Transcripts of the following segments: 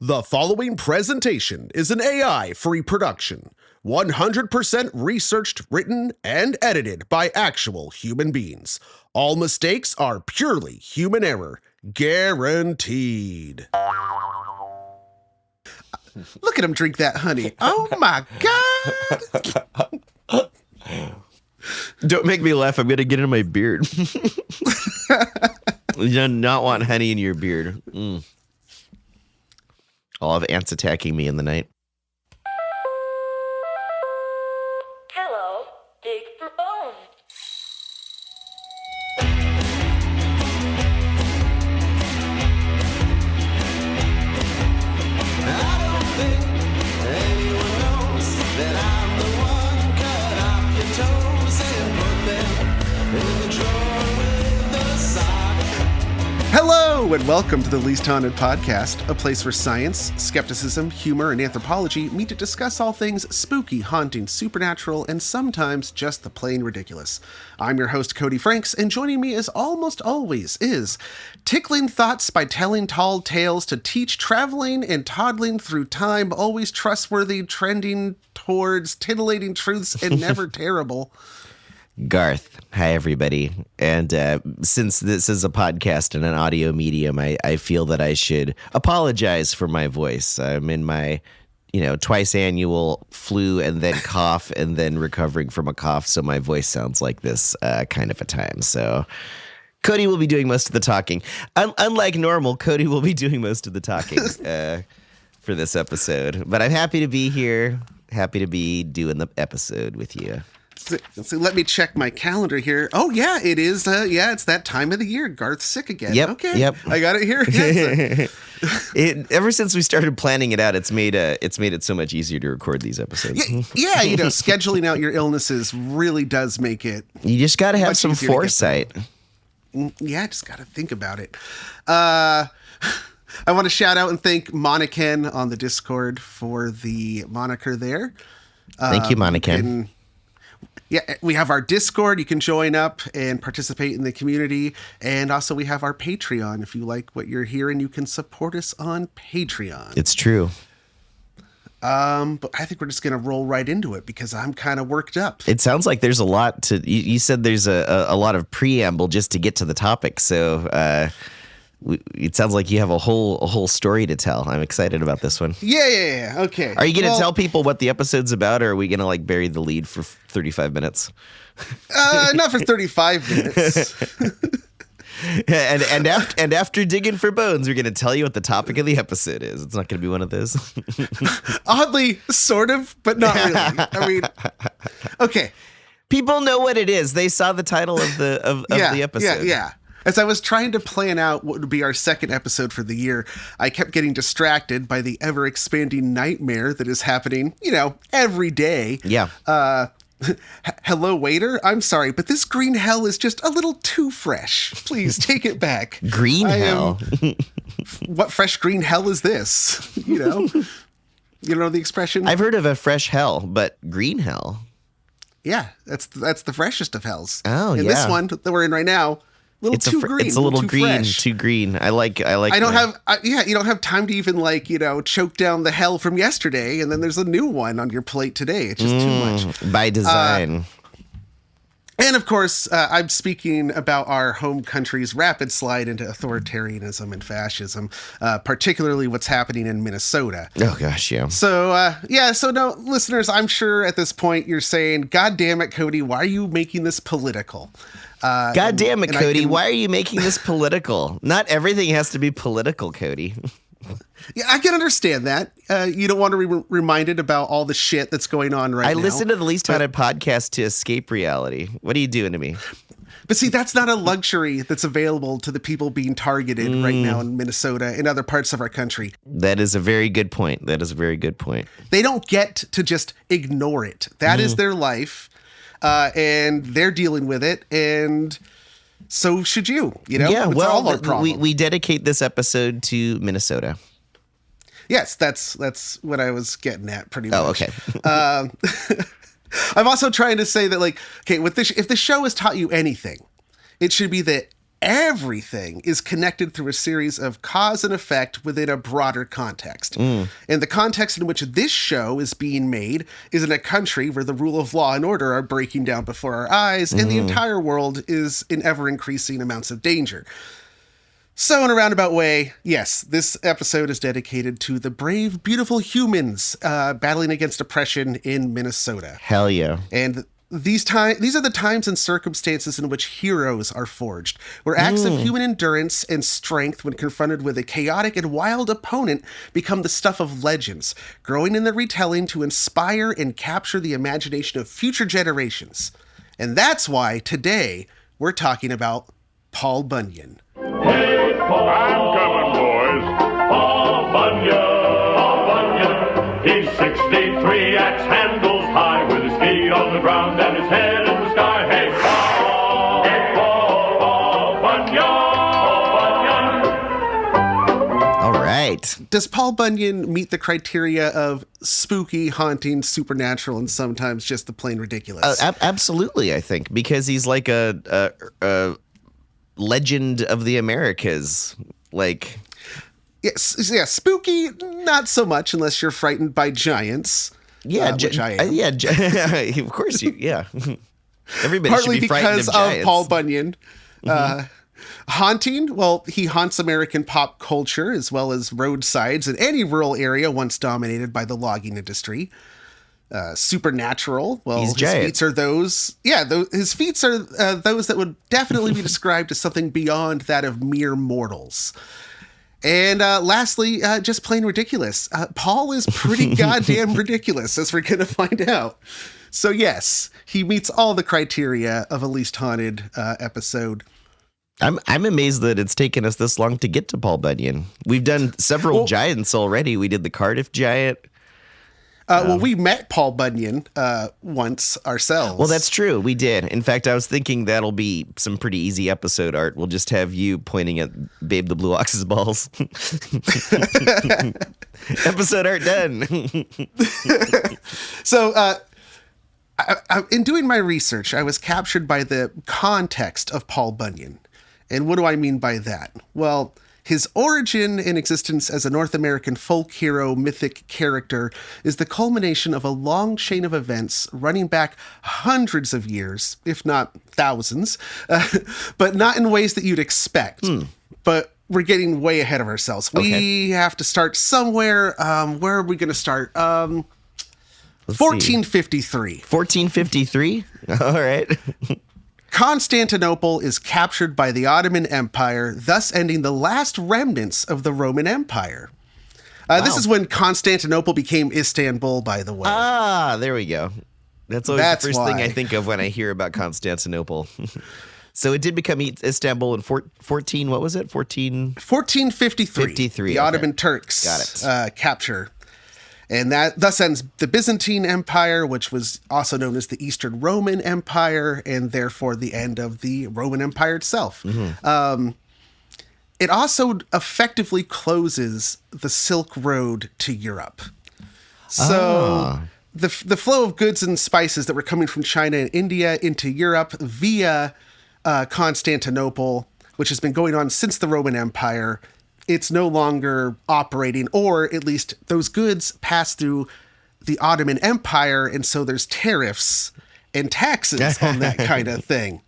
The following presentation is an AI-free production, 100% researched, written, and edited by actual human beings. All mistakes are purely human error, guaranteed. Look at him drink that honey. Oh my God. Don't make me laugh. I'm going to get in my beard. You do not want honey in your beard. I'll have ants attacking me in the night. Hello, dig for bones. Hello, and welcome to the Least Haunted Podcast, a place where science, skepticism, humor, and anthropology meet to discuss all things spooky, haunting, supernatural, and sometimes just the plain ridiculous. I'm your host, Cody Franks, and joining me as almost always is tickling thoughts by telling tall tales to teach traveling and toddling through time, always trustworthy, trending towards titillating truths and never terrible. Garth. Hi, everybody. And since this is a podcast and an audio medium, I feel that I should apologize for my voice. I'm in my, twice annual flu and then cough and then recovering from a cough. So my voice sounds like this kind of a time. So Cody will be doing most of the talking. Unlike normal, Cody will be doing most of the talking for this episode. But I'm happy to be here. Happy to be doing the episode with you. So let me check my calendar here. Oh, yeah, it is. It's that time of the year. Garth's sick again. Yep. Okay. Yep. I got it here. Ever since we started planning it out, it's made it so much easier to record these episodes. Yeah, scheduling out your illnesses really does make it. You just got to have some foresight. Yeah, just got to think about it. I want to shout out and thank Monacan on the Discord for the moniker there. Thank you, Monacan. Yeah, we have our Discord. You can join up and participate in the community. And also we have our Patreon. If you like what you're hearing, you can support us on Patreon. It's true. But I think we're just going to roll right into it because I'm kind of worked up. It sounds like there's a lot to, you said there's a lot of preamble just to get to the topic. So, it sounds like you have a whole story to tell. I'm excited about this one. Yeah. Okay. Are you going to tell people what the episode's about, or are we going to bury the lead for 35 minutes? Not for 35 minutes. and after digging for bones, we're going to tell you what the topic of the episode is. It's not going to be one of those. Oddly, sort of, but not really. I mean, okay. People know what it is. They saw the title of the episode. Yeah. As I was trying to plan out what would be our second episode for the year, I kept getting distracted by the ever-expanding nightmare that is happening, every day. Yeah. Hello, waiter. I'm sorry, but this green hell is just a little too fresh. Please take it back. Green hell? What fresh green hell is this? You know the expression? I've heard of a fresh hell, but green hell? Yeah, that's the freshest of hells. Oh, and this one that we're in right now, it's a little green, fresh. Too green. I like. I don't have. You don't have time to even choke down the hell from yesterday, and then there's a new one on your plate today. It's just too much by design. And of course, I'm speaking about our home country's rapid slide into authoritarianism and fascism, particularly what's happening in Minnesota. Oh gosh, yeah. So So no, listeners, I'm sure at this point you're saying, "God damn it, Cody, why are you making this political?" God damn it, Cody. Why are you making this political? Not everything has to be political, Cody. Yeah, I can understand that. You don't want to be reminded about all the shit that's going on right now. I listen to the Least Haunted podcast to escape reality. What are you doing to me? But see, that's not a luxury that's available to the people being targeted right now in Minnesota and other parts of our country. That is a very good point. They don't get to just ignore it. That is their life. And they're dealing with it, and so should you. Yeah, it's all our problem. We dedicate this episode to Minnesota. Yes, that's what I was getting at, pretty much. Oh, okay. I'm also trying to say that, if the show has taught you anything, it should be that everything is connected through a series of cause and effect within a broader context. And the context in which this show is being made is in a country where the rule of law and order are breaking down before our eyes, and the entire world is in ever-increasing amounts of danger. So in a roundabout way, yes, this episode is dedicated to the brave, beautiful humans battling against oppression in Minnesota. Hell yeah. And these are the times and circumstances in which heroes are forged, where acts of human endurance and strength when confronted with a chaotic and wild opponent become the stuff of legends, growing in the retelling to inspire and capture the imagination of future generations. And that's why today we're talking about Paul Bunyan. Hey, Paul. I'm coming, boys. Paul Bunyan. Paul Bunyan. He's 63, axe handles high, with his feet on the ground and his head in the sky. Hey, Paul. Hey, Paul. Paul Bunyan. Paul Bunyan. All right. Does Paul Bunyan meet the criteria of spooky, haunting, supernatural, and sometimes just the plain ridiculous? Absolutely, I think, because he's like a legend of the Americas. Like, yes, yeah, spooky, not so much unless you're frightened by giants. Yeah, which I am. Yeah, of course you. Yeah, everybody Partly should be frightened because of of giants. Paul Bunyan. Haunting, well, he haunts American pop culture as well as roadsides in any rural area once dominated by the logging industry. Supernatural, well, He's his giant. feats are those. Yeah, his feats are those that would definitely be described as something beyond that of mere mortals. And lastly, just plain ridiculous. Paul is pretty goddamn ridiculous, as we're going to find out. So yes, he meets all the criteria of a least haunted episode. I'm amazed that it's taken us this long to get to Paul Bunyan. We've done several giants already. We did the Cardiff giant. Well, we met Paul Bunyan once ourselves. Well, that's true. We did. In fact, I was thinking that'll be some pretty easy episode art. We'll just have you pointing at Babe the Blue Ox's balls. Episode art done. So, in doing my research, I was captured by the context of Paul Bunyan. And what do I mean by that? Well, his origin and existence as a North American folk hero mythic character is the culmination of a long chain of events running back hundreds of years, if not thousands, but not in ways that you'd expect. But we're getting way ahead of ourselves. Okay. We have to start somewhere. Where are we going to start? 1453. 1453? All right. Constantinople is captured by the Ottoman Empire, thus ending the last remnants of the Roman Empire. This is when Constantinople became Istanbul, by the way. Ah, there we go. That's always That's the first thing why. I think of when I hear about Constantinople. So it did become Istanbul in 14, what was it? 1453. 53, The okay. Ottoman Turks Got it. capture. And that thus ends the Byzantine Empire, which was also known as the Eastern Roman Empire, and therefore the end of the Roman Empire itself. It also effectively closes the Silk Road to Europe. So the flow of goods and spices that were coming from China and India into Europe via Constantinople, which has been going on since the Roman Empire, it's no longer operating, or at least those goods pass through the Ottoman Empire, and so there's tariffs and taxes on that kind of thing.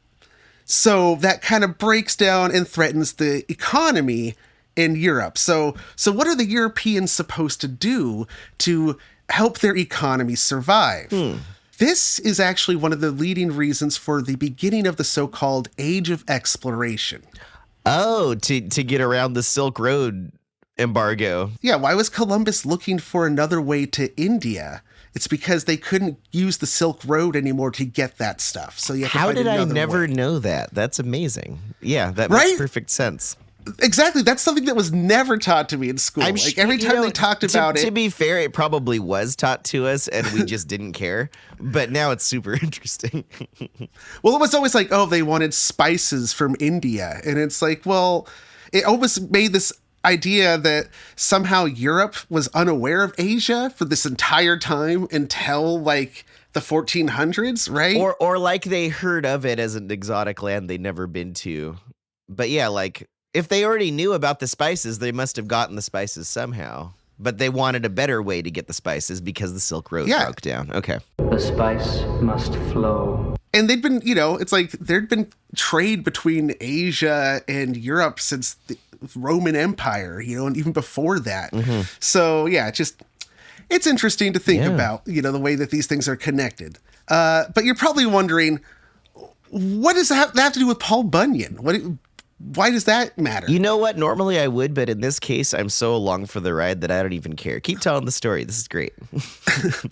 So that kind of breaks down and threatens the economy in Europe. So what are the Europeans supposed to do to help their economy survive? This is actually one of the leading reasons for the beginning of the so-called Age of Exploration. Oh, to get around the Silk Road embargo. Yeah, why was Columbus looking for another way to India? It's because they couldn't use the Silk Road anymore to get that stuff. So you have to How find did I another never way. know that? That's amazing. Yeah, that Right? makes perfect sense. Exactly. That's something that was never taught to me in school. Like sure- every you time know, they talked about To it. be fair, it probably was taught to us and we just didn't care. But now it's super interesting. Well, it was always like, oh, they wanted spices from India. And it's like, well, it almost made this idea that somehow Europe was unaware of Asia for this entire time until like the 1400s, right? Or like they heard of it as an exotic land they'd never been to. But yeah, like if they already knew about the spices, they must have gotten the spices somehow. But they wanted a better way to get the spices because the Silk Road broke down. Okay. The spice must flow. And they'd been, it's like there'd been trade between Asia and Europe since the Roman Empire, and even before that. So, yeah, it's interesting to think about, the way that these things are connected. But you're probably wondering, what does that have to do with Paul Bunyan? Why does that matter? You know what? Normally I would, but in this case, I'm so along for the ride that I don't even care. Keep telling the story. This is great.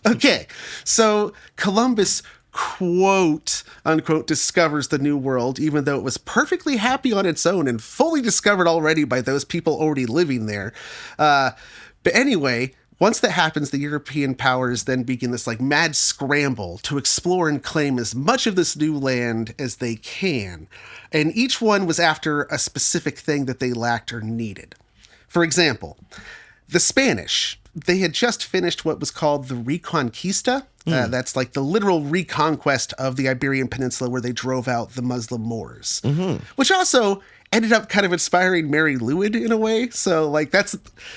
Okay. So Columbus, quote unquote, discovers the New World, even though it was perfectly happy on its own and fully discovered already by those people already living there. But anyway, once that happens, the European powers then begin this like mad scramble to explore and claim as much of this new land as they can. And each one was after a specific thing that they lacked or needed. For example, the Spanish, they had just finished what was called the Reconquista. That's like the literal reconquest of the Iberian Peninsula where they drove out the Muslim Moors, which also ended up kind of inspiring Mary Lwyd in a way. So like that's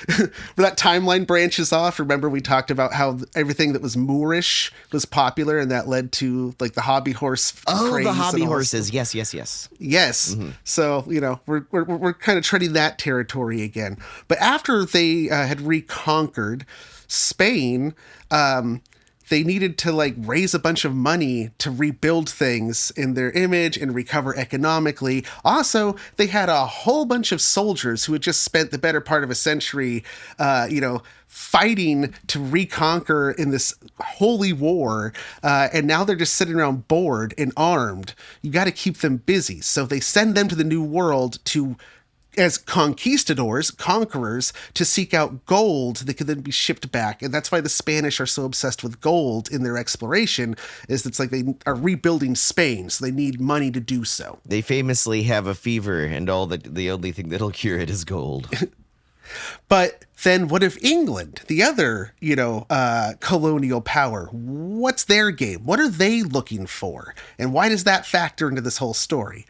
where that timeline branches off. Remember we talked about how everything that was Moorish was popular and that led to like the hobby horse. Oh, the hobby horses. Yes. Yes. So, we're kind of treading that territory again. But after they had reconquered Spain, they needed to like raise a bunch of money to rebuild things in their image and recover economically. Also, they had a whole bunch of soldiers who had just spent the better part of a century, fighting to reconquer in this holy war. And now they're just sitting around bored and armed. You got to keep them busy. So they send them to the New World as conquistadors, conquerors, to seek out gold that could then be shipped back. And that's why the Spanish are so obsessed with gold in their exploration, is it's like they are rebuilding Spain, so they need money to do so. They famously have a fever, and the only thing that'll cure it is gold. But then what if England, the other, colonial power, what's their game? What are they looking for? And why does that factor into this whole story?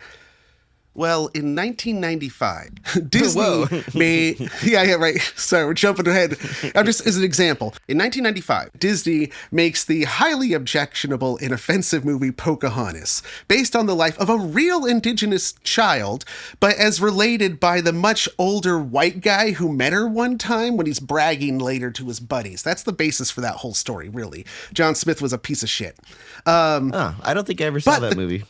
Well, in 1995, Disney made... Yeah, right. Sorry, we're jumping ahead. I'm just as an example. In 1995, Disney makes the highly objectionable and offensive movie Pocahontas, based on the life of a real indigenous child, but as related by the much older white guy who met her one time when he's bragging later to his buddies. That's the basis for that whole story, really. John Smith was a piece of shit. I don't think I ever saw that movie.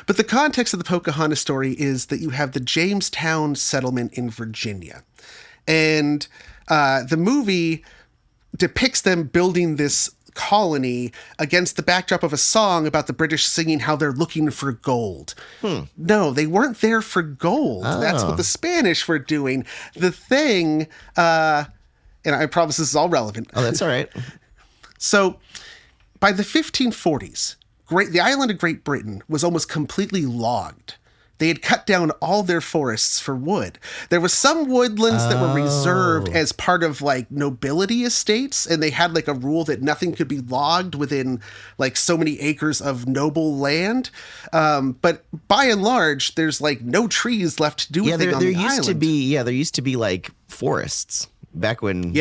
But the context of the Pocahontas story is that you have the Jamestown settlement in Virginia. And the movie depicts them building this colony against the backdrop of a song about the British singing how they're looking for gold. No, they weren't there for gold. That's what the Spanish were doing. The thing, and I promise this is all relevant. Oh, that's all right. So by the 1540s, the island of Great Britain was almost completely logged. They had cut down all their forests for wood. There was some woodlands that were reserved as part of like nobility estates, and they had like a rule that nothing could be logged within like so many acres of noble land. But by and large, there's like no trees left to do anything on the island. There used to be like forests. Back when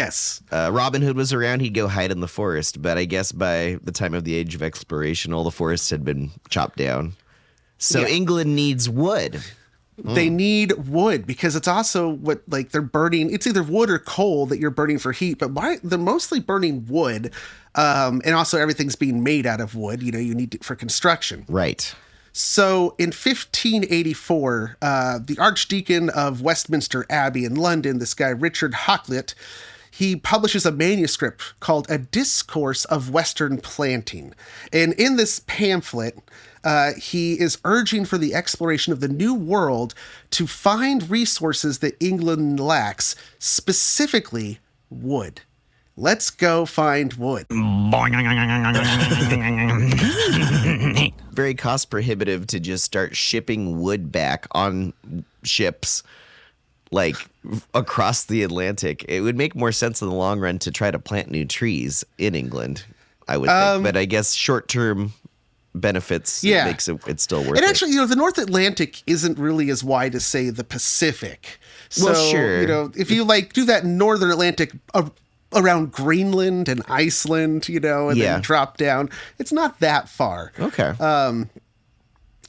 Robin Hood was around, he'd go hide in the forest. But I guess by the time of the Age of Exploration, all the forests had been chopped down. So England needs wood. They need wood because it's also what like they're burning. It's either wood or coal that you're burning for heat. But they're mostly burning wood. And also everything's being made out of wood. You need it for construction. Right. So in 1584, the Archdeacon of Westminster Abbey in London, this guy Richard Hakluyt, he publishes a manuscript called A Discourse of Western Planting. And in this pamphlet, he is urging for the exploration of the New World to find resources that England lacks, specifically wood. Let's go find wood. Very cost prohibitive to just start shipping wood back on ships like across the Atlantic. It would make more sense in the long run to try to plant new trees in England, I would think. But I guess short term benefits, Yeah. it makes it still worth And it. actually, the North Atlantic isn't really as wide as, say, the Pacific. So, Well, sure. if you do that Northern Atlantic around Greenland and Iceland, and then drop down, it's not that far. Okay.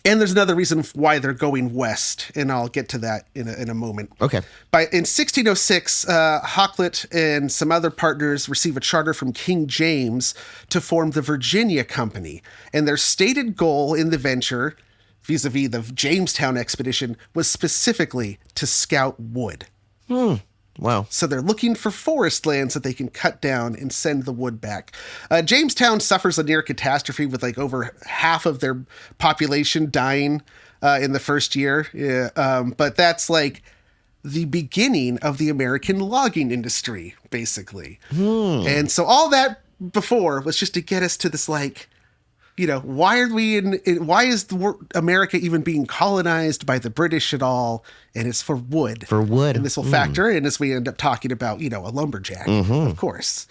And there's another reason why they're going west, and I'll get to that in a moment. Okay. In 1606, Hakluyt and some other partners receive a charter from King James to form the Virginia Company, and their stated goal in the venture, vis-a-vis the Jamestown expedition, was specifically to scout wood. Wow. So they're looking for forest lands that they can cut down and send the wood back. Jamestown suffers a near catastrophe with over half of their population dying in the first year. But that's the beginning of the American logging industry, basically. And so all that before was just to get us to this why are we why is America even being colonized by the British at all? And it's for wood. For wood. And this will factor in as we end up talking about, a lumberjack, of course.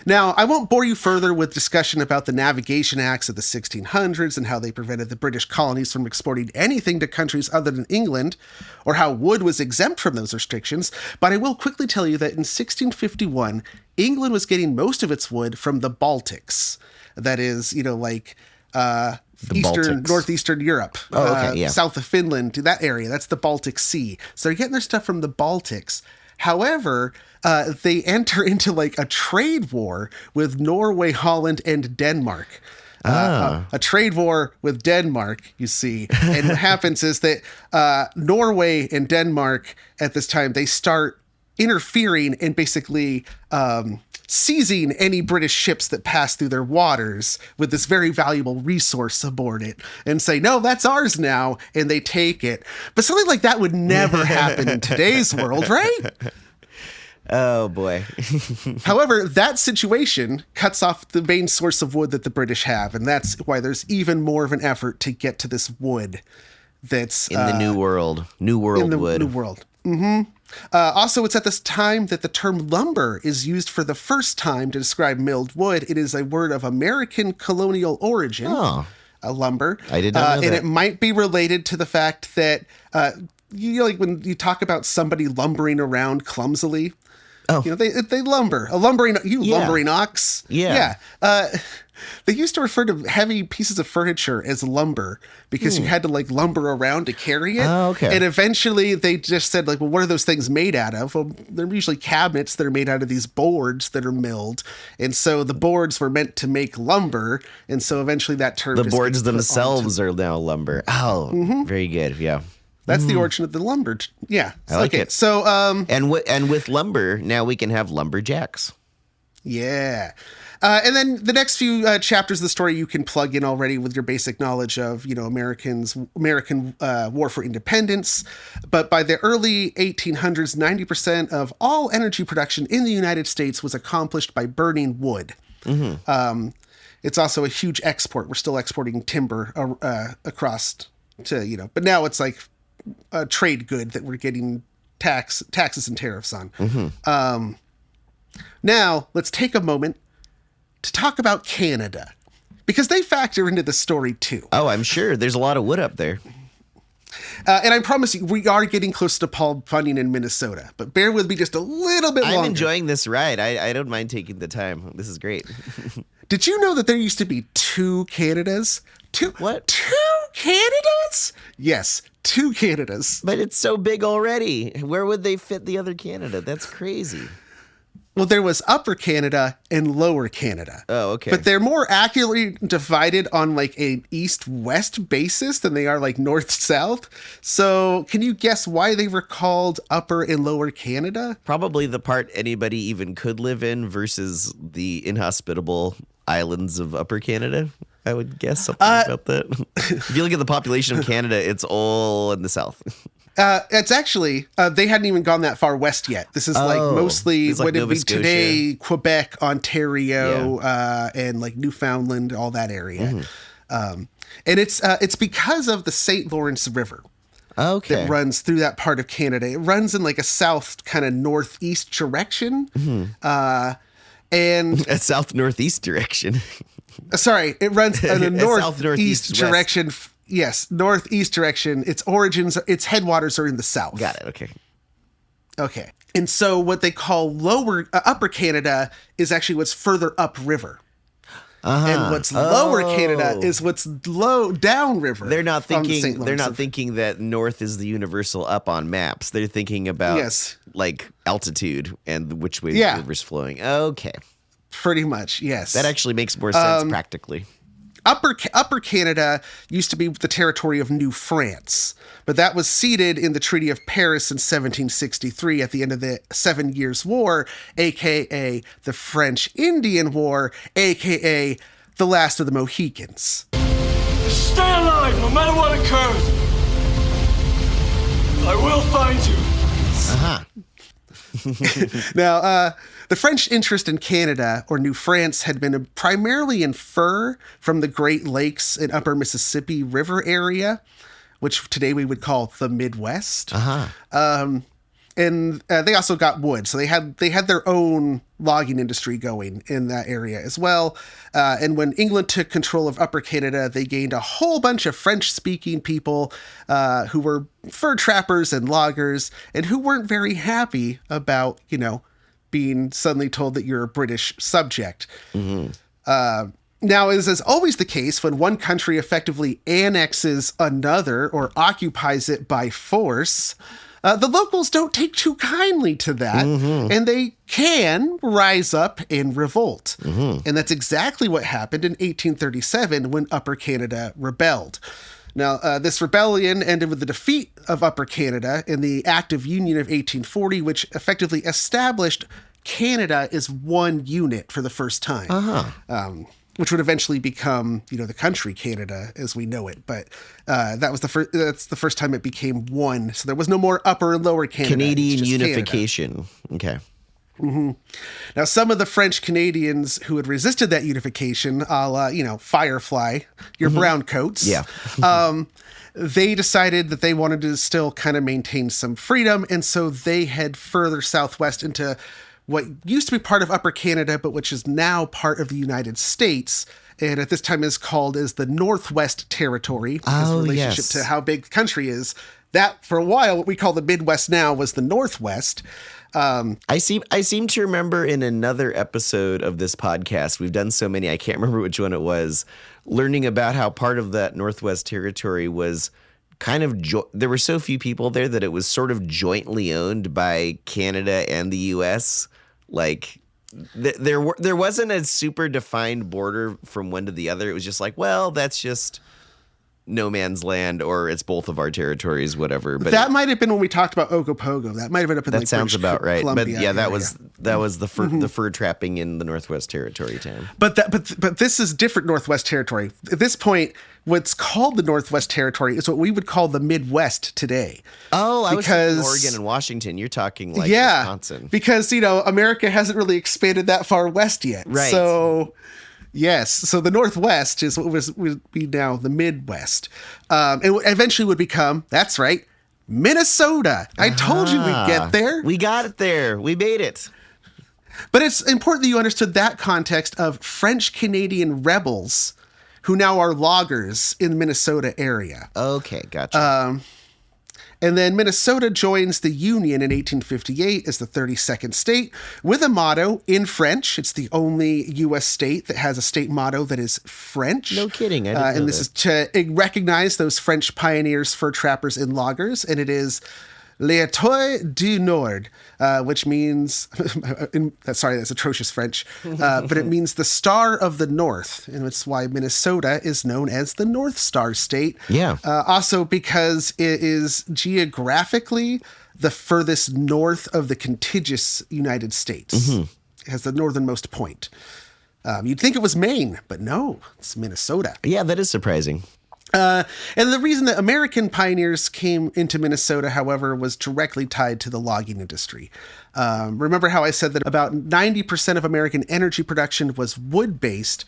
Now, I won't bore you further with discussion about the Navigation Acts of the 1600s and how they prevented the British colonies from exporting anything to countries other than England, or how wood was exempt from those restrictions. But I will quickly tell you that in 1651, England was getting most of its wood from the Baltics. That is, northeastern Europe, south of Finland, to that area. That's the Baltic Sea. So they're getting their stuff from the Baltics. However, they enter into a trade war with Norway, Holland, and Denmark. A trade war with Denmark, you see. And what happens is that Norway and Denmark at this time, they start interfering and basically seizing any British ships that pass through their waters with this very valuable resource aboard it and say, no, that's ours now. And they take it. But something like that would never happen in today's world, right? Oh, boy. However, that situation cuts off the main source of wood that the British have. And that's why there's even more of an effort to get to this wood that's in the New World. New World wood. New World. Mm-hmm. Also, it's at this time that the term lumber is used for the first time to describe milled wood. It is a word of American colonial origin, lumber. I did not know that. And it might be related to the fact that, when you talk about somebody lumbering around clumsily, they lumber. Lumbering ox. Yeah. They used to refer to heavy pieces of furniture as lumber because you had to lumber around to carry it. Oh, okay. And eventually they just said what are those things made out of? Well, they're usually cabinets that are made out of these boards that are milled. And so the boards were meant to make lumber. And so eventually that term The boards themselves are now lumber. Oh, very good. Yeah. That's the origin of the lumber. Yeah. I like it. So, and with lumber, now we can have lumberjacks. Yeah. And then the next few chapters of the story you can plug in already with your basic knowledge of, American war for independence. But by the early 1800s, 90% of all energy production in the United States was accomplished by burning wood. Mm-hmm. It's also a huge export. We're still exporting timber across to, but now it's a trade good that we're getting taxes and tariffs on. Mm-hmm. Now, let's take a moment to talk about Canada, because they factor into the story too. Oh, I'm sure. There's a lot of wood up there. And I promise you, we are getting close to Paul Bunyan in Minnesota, but bear with me just a little bit longer. I'm enjoying this ride. I don't mind taking the time. This is great. Did you know that there used to be two Canadas? What? 2 Canadas? Yes, 2 Canadas. But it's so big already. Where would they fit the other Canada? That's crazy. Well, there was Upper Canada and Lower Canada. Oh, okay. But they're more accurately divided on an east-west basis than they are north-south. So can you guess why they were called Upper and Lower Canada? Probably the part anybody even could live in versus the inhospitable islands of Upper Canada. I would guess something about that. If you look at the population of Canada, it's all in the south. It's actually, they hadn't even gone that far west yet. This is mostly what it would be today, Quebec, Ontario, and Newfoundland, all that area. Mm-hmm. And it's because of the St. Lawrence River. Okay. That runs through that part of Canada. It runs in a south kind of northeast direction. Mm-hmm. And A south-northeast direction. sorry, it runs in a northeast south-northeast direction. Yes, northeast direction. Its headwaters are in the south. Got it. Okay. Okay. And so what they call upper Canada is actually what's further upriver. And what's lower Canada is what's downriver. They're not thinking that north is the universal up on maps. They're thinking about like altitude and which way the river's flowing. Okay. Pretty much, yes. That actually makes more sense practically. Upper Canada used to be the territory of New France, but that was ceded in the Treaty of Paris in 1763 at the end of the 7 Years' War, a.k.a. the French-Indian War, a.k.a. the last of the Mohicans. Stay alive no matter what occurs. I will find you. Now, the French interest in Canada, or New France, had been primarily in fur from the Great Lakes and Upper Mississippi River area, which today we would call the Midwest. And they also got wood, so they had their own logging industry going in that area as well. And when England took control of Upper Canada, they gained a whole bunch of French-speaking people who were fur trappers and loggers, and who weren't very happy about, being suddenly told that you're a British subject. Now, as is always the case, when one country effectively annexes another or occupies it by force, the locals don't take too kindly to that, and they can rise up and revolt. And that's exactly what happened in 1837 when Upper Canada rebelled. Now, this rebellion ended with the defeat of Upper Canada in the Act of Union of 1840, which effectively established Canada as one unit for the first time. Which would eventually become, the country Canada as we know it. But that's the first time it became one. So there was no more Upper and Lower Canada. Canadian unification. Canada. Okay. Now, some of the French Canadians who had resisted that unification, a la, Firefly, your brown coats. Yeah. They decided that they wanted to still kind of maintain some freedom. And so they head further southwest into what used to be part of Upper Canada, but which is now part of the United States, and at this time is called as the Northwest Territory, because the relationship to how big the country is. That, for a while, what we call the Midwest now was the Northwest. I seem to remember in another episode of this podcast, we've done so many, I can't remember which one it was, learning about how part of that Northwest Territory was kind of there were so few people there that it was sort of jointly owned by Canada and the U.S. Like there wasn't a super defined border from one to the other. It was just like, well, that's just no man's land, or it's both of our territories, whatever. But that might have been when we talked about Ogopogo. That might have been up in that sounds British about right. Columbia but yeah, that area. was the fur trapping in the Northwest Territory time. But this is different Northwest Territory. At this point, what's called the Northwest Territory is what we would call the Midwest today. Oh, I was thinking Oregon and Washington. You're talking like Wisconsin. Because America hasn't really expanded that far west yet. Right. So yes, so the Northwest is what would be now the Midwest, and eventually would become, that's right, Minnesota. I told you we'd get there. We got it there. We made it. But it's important that you understood that context of French-Canadian rebels who now are loggers in the Minnesota area. Okay, gotcha. And then Minnesota joins the Union in 1858 as the 32nd state with a motto in French. It's the only U.S. state that has a state motto that is French. No kidding. I didn't know and this is to recognize those French pioneers, fur trappers, and loggers. And it is L'Étoile du Nord, which means, sorry, that's atrocious French, but it means the Star of the North. And that's why Minnesota is known as the North Star State. Yeah. Also because it is geographically the furthest north of the contiguous United States. It has the northernmost point. You'd think it was Maine, but no, it's Minnesota. Yeah, that is surprising. And the reason that American pioneers came into Minnesota, however, was directly tied to the logging industry. Remember how I said that about 90% of American energy production was wood-based?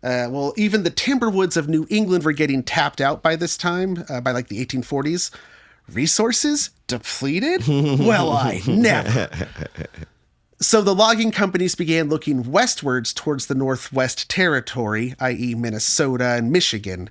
Well, even the timber woods of New England were getting tapped out by this time, by like the 1840s. Resources depleted? Well, I never. So the logging companies began looking westwards towards the Northwest Territory, i.e. Minnesota and Michigan.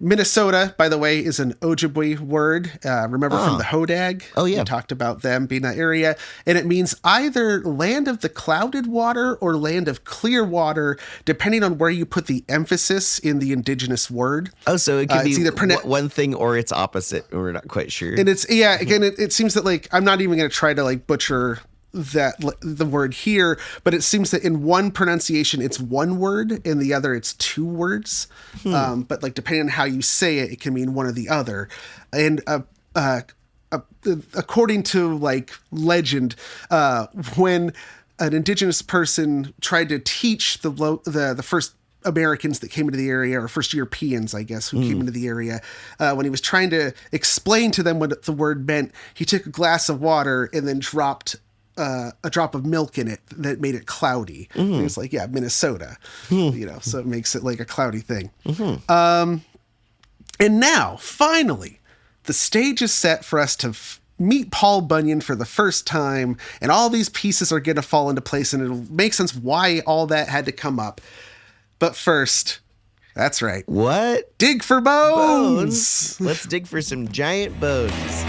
Minnesota, by the way, is an Ojibwe word. Remember from the Hodag? Oh, yeah. We talked about them being that area. And it means either land of the clouded water or land of clear water, depending on where you put the emphasis in the indigenous word. Oh, so it could be either one thing or its opposite. We're not quite sure. And it's, again, it seems that, like, I'm not even going to try to, like, butcher the word here, but it seems that in one pronunciation it's one word, in the other it's two words. But like depending on how you say it, it can mean one or the other. And according to like legend, when an indigenous person tried to teach the first Americans that came into the area, or first Europeans, I guess, who came into the area, when he was trying to explain to them what the word meant, he took a glass of water and then dropped a drop of milk in it that made it cloudy. And he was like, yeah, Minnesota, so it makes it like a cloudy thing. And now, finally, the stage is set for us to meet Paul Bunyan for the first time, and all these pieces are going to fall into place, and it'll make sense why all that had to come up. But first, that's right. What? Dig for bones! Let's dig for some giant bones.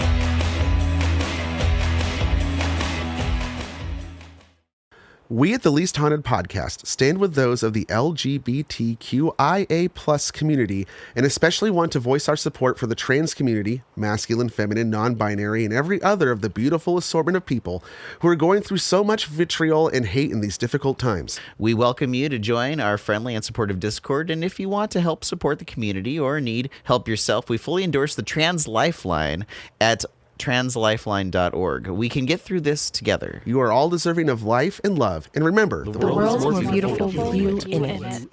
We at the Least Haunted Podcast stand with those of the LGBTQIA+ community, and especially want to voice our support for the trans community, masculine, feminine, non-binary, and every other of the beautiful assortment of people who are going through so much vitriol and hate in these difficult times. We welcome you to join our friendly and supportive Discord, and if you want to help support the community or need help yourself, we fully endorse the Trans Lifeline at translifeline.org. We can get through this together. You are all deserving of life and love. And remember, the world's more beautiful with you in it.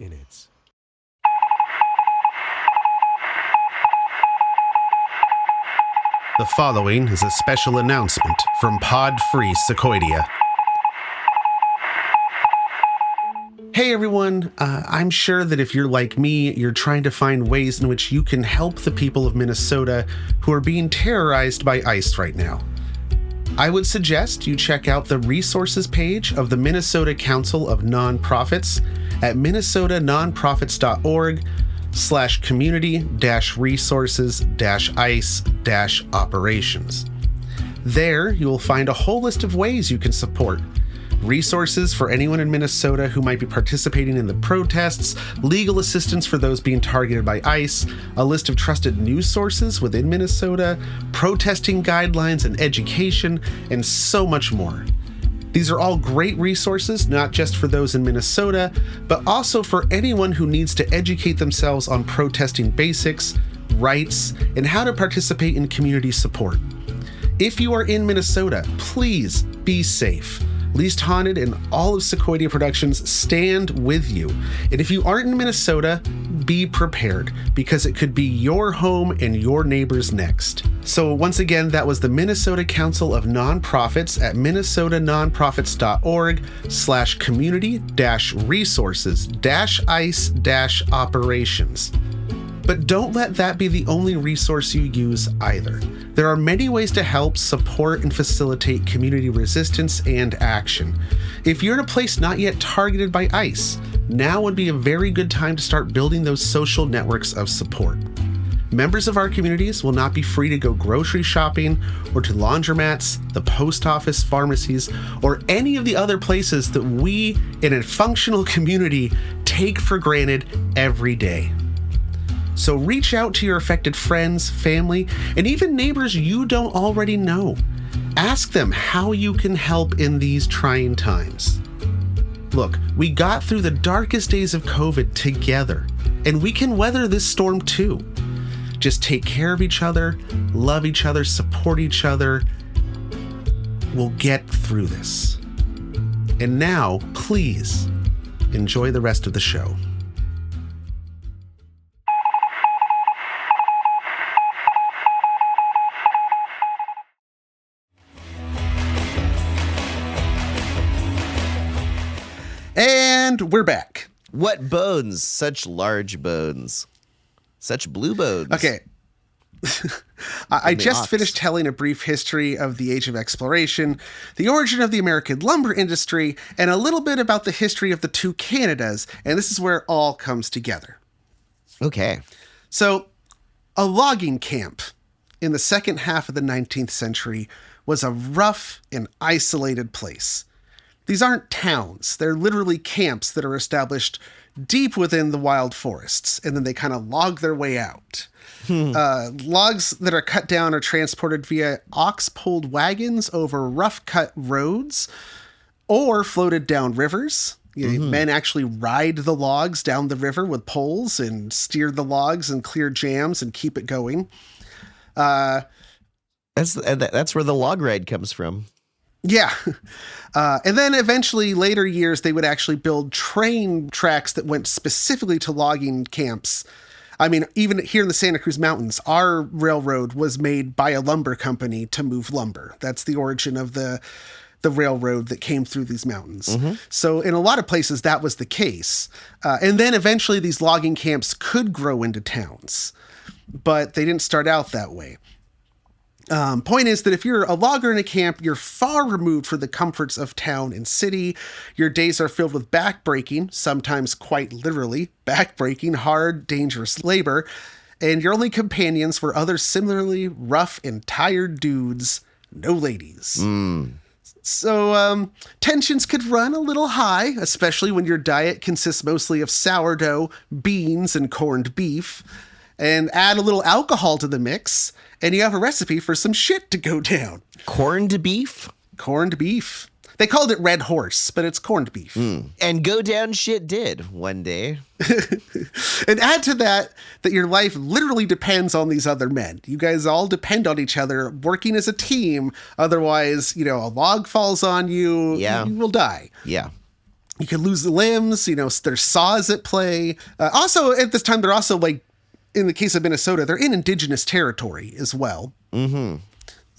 The following is a special announcement from Pod-Free Sequoidea. Hey everyone, I'm sure that if you're like me, you're trying to find ways in which you can help the people of Minnesota who are being terrorized by ICE right now. I would suggest you check out the resources page of the Minnesota Council of Nonprofits at minnesota-nonprofits.org/community-resources-ice-operations. There, you will find a whole list of ways you can support. Resources for anyone in Minnesota who might be participating in the protests, legal assistance for those being targeted by ICE, a list of trusted news sources within Minnesota, protesting guidelines and education, and so much more. These are all great resources, not just for those in Minnesota, but also for anyone who needs to educate themselves on protesting basics, rights, and how to participate in community support. If you are in Minnesota, please be safe. Least Haunted and all of Sequoidea Productions stand with you. And if you aren't in Minnesota, be prepared, because it could be your home and your neighbors next. So once again, that was the Minnesota Council of Nonprofits at minnesota-nonprofits.org/community-resources-ice-operations. But don't let that be the only resource you use either. There are many ways to help, support, and facilitate community resistance and action. If you're in a place not yet targeted by ICE, now would be a very good time to start building those social networks of support. Members of our communities will not be free to go grocery shopping or to laundromats, the post office, pharmacies, or any of the other places that we in a functional community take for granted every day. So reach out to your affected friends, family, and even neighbors you don't already know. Ask them how you can help in these trying times. Look, we got through the darkest days of COVID together, and we can weather this storm too. Just take care of each other, love each other, support each other. We'll get through this. And now, please, enjoy the rest of the show. And we're back. What bones? Such large bones. Such blue bones. Okay. I just finished telling a brief history of the Age of Exploration, the origin of the American lumber industry, and a little bit about the history of the two Canadas, and this is where it all comes together. Okay. So, a logging camp in the second half of the 19th century was a rough and isolated place. These aren't towns. They're literally camps that are established deep within the wild forests, and then they kind of log their way out. Logs that are cut down are transported via ox-pulled wagons over rough-cut roads or floated down rivers. Men actually ride the logs down the river with poles and steer the logs and clear jams and keep it going. That's where the log ride comes from. Yeah. And then eventually, later years, they would actually build train tracks that went specifically to logging camps. I mean, even here in the Santa Cruz Mountains, our railroad was made by a lumber company to move lumber. That's the origin of the railroad that came through these mountains. So in a lot of places, that was the case. And then eventually these logging camps could grow into towns, but they didn't start out that way. Point is that if you're a logger in a camp, you're far removed from the comforts of town and city. Your days are filled with backbreaking, sometimes quite literally, backbreaking, hard, dangerous labor. And your only companions were other similarly rough and tired dudes, no ladies. So tensions could run a little high, especially when your diet consists mostly of sourdough, beans, and corned beef. And add a little alcohol to the mix, and you have a recipe for some shit to go down. Corned beef? Corned beef. They called it Red Horse, but it's corned beef. And go down shit did one day. And add to that your life literally depends on these other men. You guys all depend on each other, working as a team. Otherwise, a log falls on you, you will die. Yeah. You could lose the limbs, there's saws at play. Also, at this time, they're also in the case of Minnesota, they're in indigenous territory as well.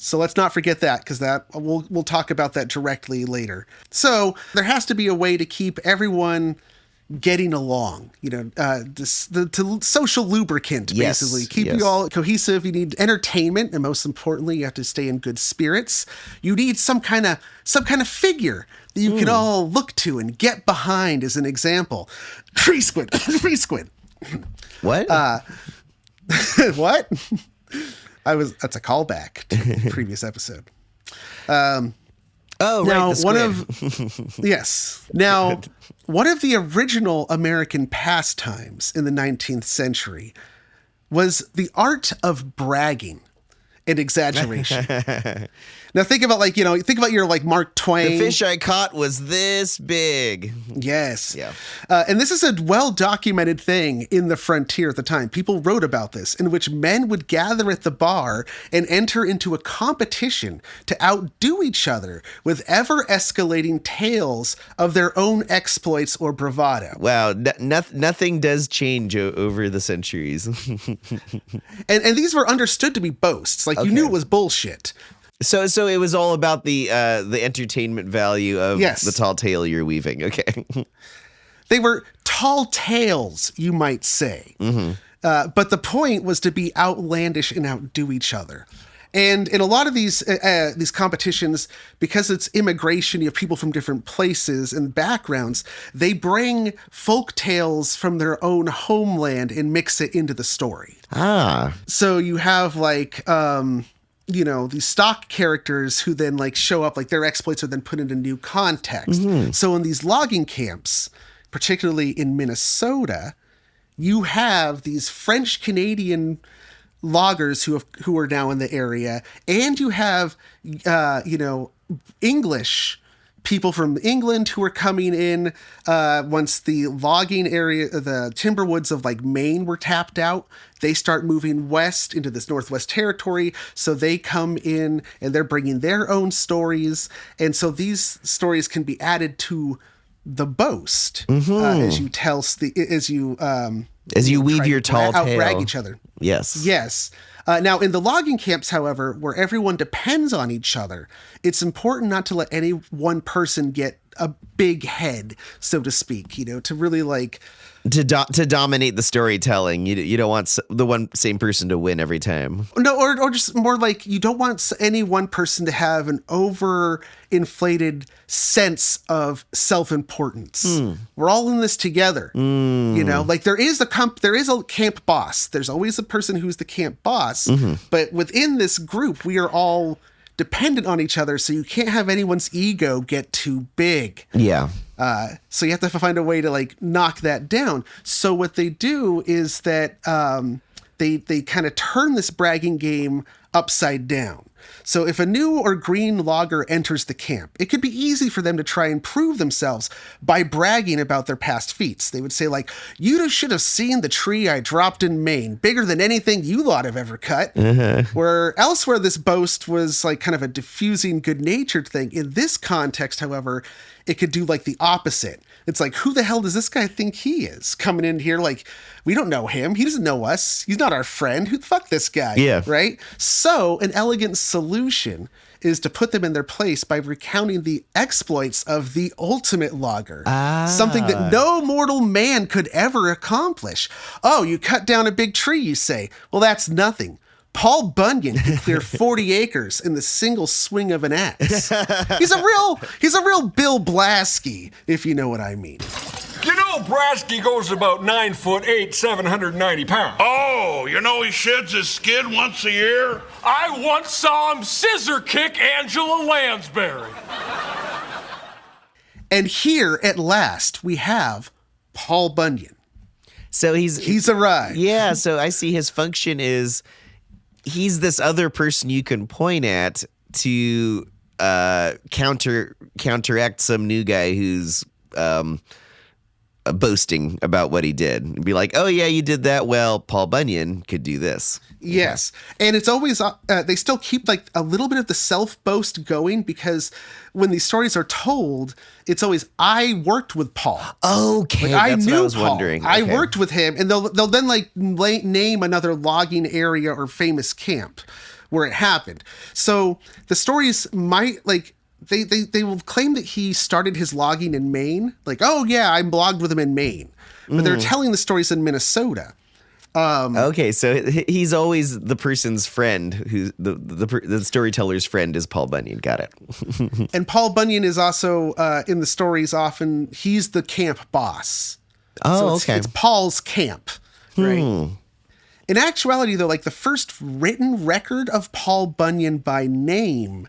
So let's not forget that, because we'll talk about that directly later. So there has to be a way to keep everyone getting along, the social lubricant, basically. Keep you all cohesive. You need entertainment, and most importantly, you have to stay in good spirits. You need some kind of figure that you can all look to and get behind as an example. Tree squid. What? What? That's a callback to the previous episode. Now, yes. Now, one of the original American pastimes in the 19th century was the art of bragging and exaggeration. Now think about your Mark Twain. The fish I caught was this big. Yes. Yeah. And this is a well-documented thing in the frontier at the time. People wrote about this, in which men would gather at the bar and enter into a competition to outdo each other with ever-escalating tales of their own exploits or bravado. Wow. Nothing does change over the centuries. and these were understood to be boasts. You knew it was bullshit. So it was all about the entertainment value of the tall tale you're weaving. Okay. They were tall tales, you might say. But the point was to be outlandish and outdo each other. And in a lot of these competitions, because it's immigration, you have people from different places and backgrounds, they bring folk tales from their own homeland and mix it into the story. So you have these stock characters who then show up, their exploits are then put into new context. So in these logging camps, particularly in Minnesota, you have these French Canadian loggers who are now in the area, and you have English people from England who are coming in once the logging area, the timber woods of Maine were tapped out. They start moving west into this Northwest Territory. So they come in and they're bringing their own stories. And so these stories can be added to the boast as you tell, as you weave your tall tale. Outbrag each other. Yes. Now, in the logging camps, however, where everyone depends on each other, it's important not to let any one person get a big head, so to speak, to really like to dominate the storytelling. You don't want the same person to win every time. No, or just more like you don't want any one person to have an overinflated sense of self-importance. We're all in this together. Like there is a camp boss. There's always a person who's the camp boss, but within this group, we are all dependent on each other, so you can't have anyone's ego get too big. Yeah. So you have to find a way to like knock that down. So what they do is that they kind of turn this bragging game upside down. So if a new or green logger enters the camp, it could be easy for them to try and prove themselves by bragging about their past feats. They would say like, you should have seen the tree I dropped in Maine, bigger than anything you lot have ever cut. Where elsewhere this boast was like kind of a diffusing, good-natured thing. In this context, however, it could do like the opposite. It's like, who the hell does this guy think he is? Coming in here like, we don't know him. He doesn't know us. He's not our friend. Who the fuck this guy? Yeah. Right? So an elegant solution is to put them in their place by recounting the exploits of the ultimate logger. Something that no mortal man could ever accomplish. Oh, you cut down a big tree, you say. Well, that's nothing. Paul Bunyan can clear 40 acres in the single swing of an axe. He's a real Bill Blasky, if you know what I mean. You know, Brasky goes about 9'8", 790 pounds. Oh, he sheds his skin once a year? I once saw him scissor kick Angela Lansbury. And here, at last, we have Paul Bunyan. So he's arrived. Yeah, so I see his function is he's this other person you can point at to counteract some new guy who's boasting about what he did and be like, oh yeah, you did that. Well, Paul Bunyan could do this. Yes. And it's always, they still keep like a little bit of the self-boast going because when these stories are told, it's always, I worked with Paul. Okay. Like, that's I knew what I was Paul. wondering. I Okay. worked with him, and they'll then like name another logging area or famous camp where it happened. So the stories might like, They will claim that he started his logging in Maine. Like, oh yeah, I logged with him in Maine. But they're telling the stories in Minnesota. Okay, so he's always the person's friend who the storyteller's friend is Paul Bunyan. Got it. And Paul Bunyan is also in the stories often, he's the camp boss. Oh, so it's Paul's camp, right? In actuality, though, like the first written record of Paul Bunyan by name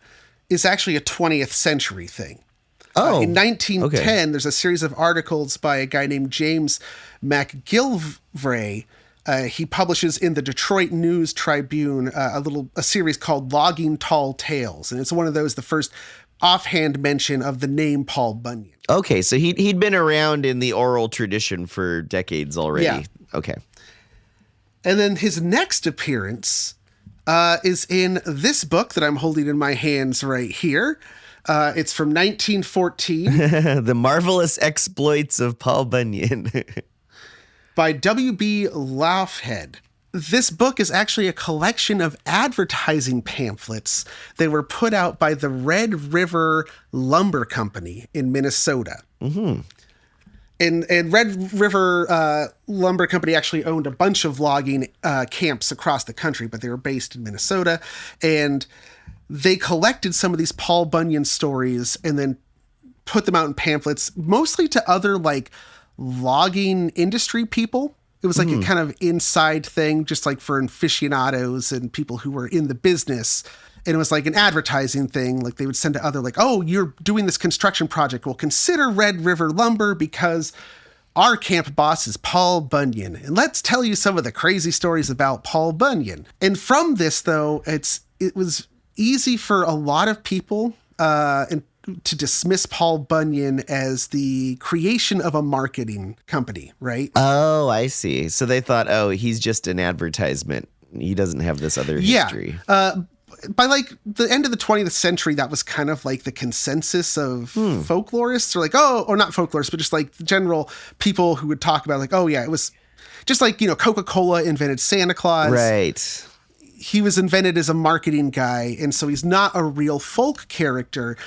is actually a 20th century thing. In 1910, there's a series of articles by a guy named James McGillivray. He publishes in the Detroit News Tribune a series called Logging Tall Tales. And it's one of those, the first offhand mention of the name Paul Bunyan. Okay, so he'd been around in the oral tradition for decades already. Yeah. Okay. And then his next appearance is in this book that I'm holding in my hands right here. It's from 1914. The Marvelous Exploits of Paul Bunyan. By W.B. Laufhead. This book is actually a collection of advertising pamphlets that were put out by the Red River Lumber Company in Minnesota. Mm-hmm. And Red River Lumber Company actually owned a bunch of logging camps across the country, but they were based in Minnesota. And they collected some of these Paul Bunyan stories and then put them out in pamphlets, mostly to other like logging industry people. It was like a kind of inside thing, just like for aficionados and people who were in the business. And it was like an advertising thing. Like they would send to other like, oh, you're doing this construction project. Well, consider Red River Lumber because our camp boss is Paul Bunyan. And let's tell you some of the crazy stories about Paul Bunyan. And from this, though, it was easy for a lot of people to dismiss Paul Bunyan as the creation of a marketing company, right? Oh, I see. So they thought, oh, he's just an advertisement. He doesn't have this other history. By like the end of the 20th century, that was kind of like the consensus of folklorists, or like, or not folklorists, but just like general people who would talk about like, oh yeah, it was just like, Coca-Cola invented Santa Claus. Right. He was invented as a marketing guy, and so he's not a real folk character.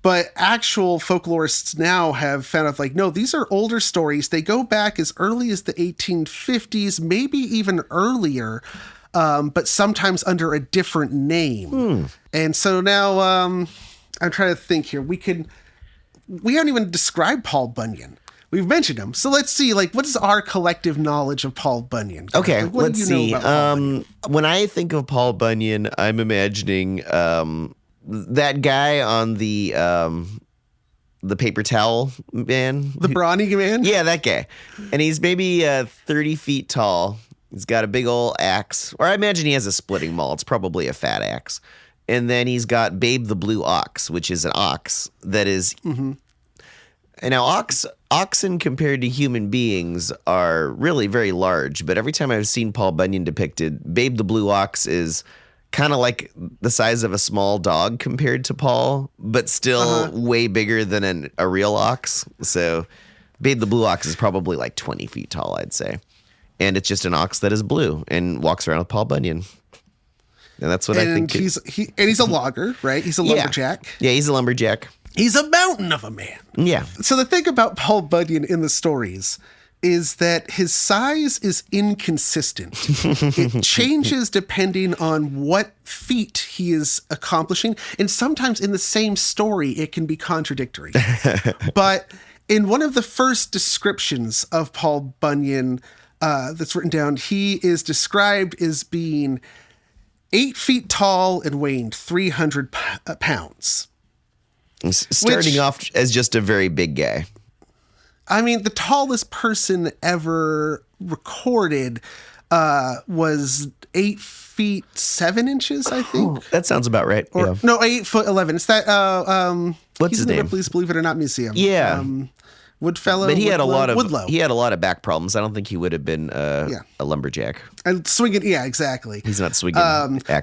But actual folklorists now have found out, like, no, these are older stories. They go back as early as the 1850s, maybe even earlier, but sometimes under a different name. And so now I'm trying to think here. We haven't even described Paul Bunyan. We've mentioned him. So let's see, like, what is our collective knowledge of Paul Bunyan? Okay, like, what let's do you see. know about Paul Bunyan? When I think of Paul Bunyan, I'm imagining that guy on the paper towel man. The brawny man? Yeah, that guy. And he's maybe 30 feet tall. He's got a big old axe. Or I imagine he has a splitting maul. It's probably a fat axe. And then he's got Babe the Blue Ox, which is an ox that is... And now oxen compared to human beings are really very large, but every time I've seen Paul Bunyan depicted, Babe the Blue Ox is kind of like the size of a small dog compared to Paul, but still way bigger than a real ox. So Babe the Blue Ox is probably like 20 feet tall, I'd say. And it's just an ox that is blue and walks around with Paul Bunyan. And that's what I think. He's a logger, right? He's a lumberjack. Yeah, he's a lumberjack. He's a mountain of a man. Yeah. So the thing about Paul Bunyan in the stories is that his size is inconsistent. It changes depending on what feat he is accomplishing. And sometimes in the same story, it can be contradictory. But in one of the first descriptions of Paul Bunyan that's written down, he is described as being 8 feet tall and weighing 300 pounds. Starting off as just a very big guy. I mean, the tallest person ever recorded was 8 feet 7 inches, I think. That sounds about right. No, 8 foot 11. It's that. What's his name? Ripley's Believe It or Not Museum. Yeah. Woodfellow. But he had Woodlow. He had a lot of back problems. I don't think he would have been a lumberjack. And swinging, yeah, exactly. He's not swinging.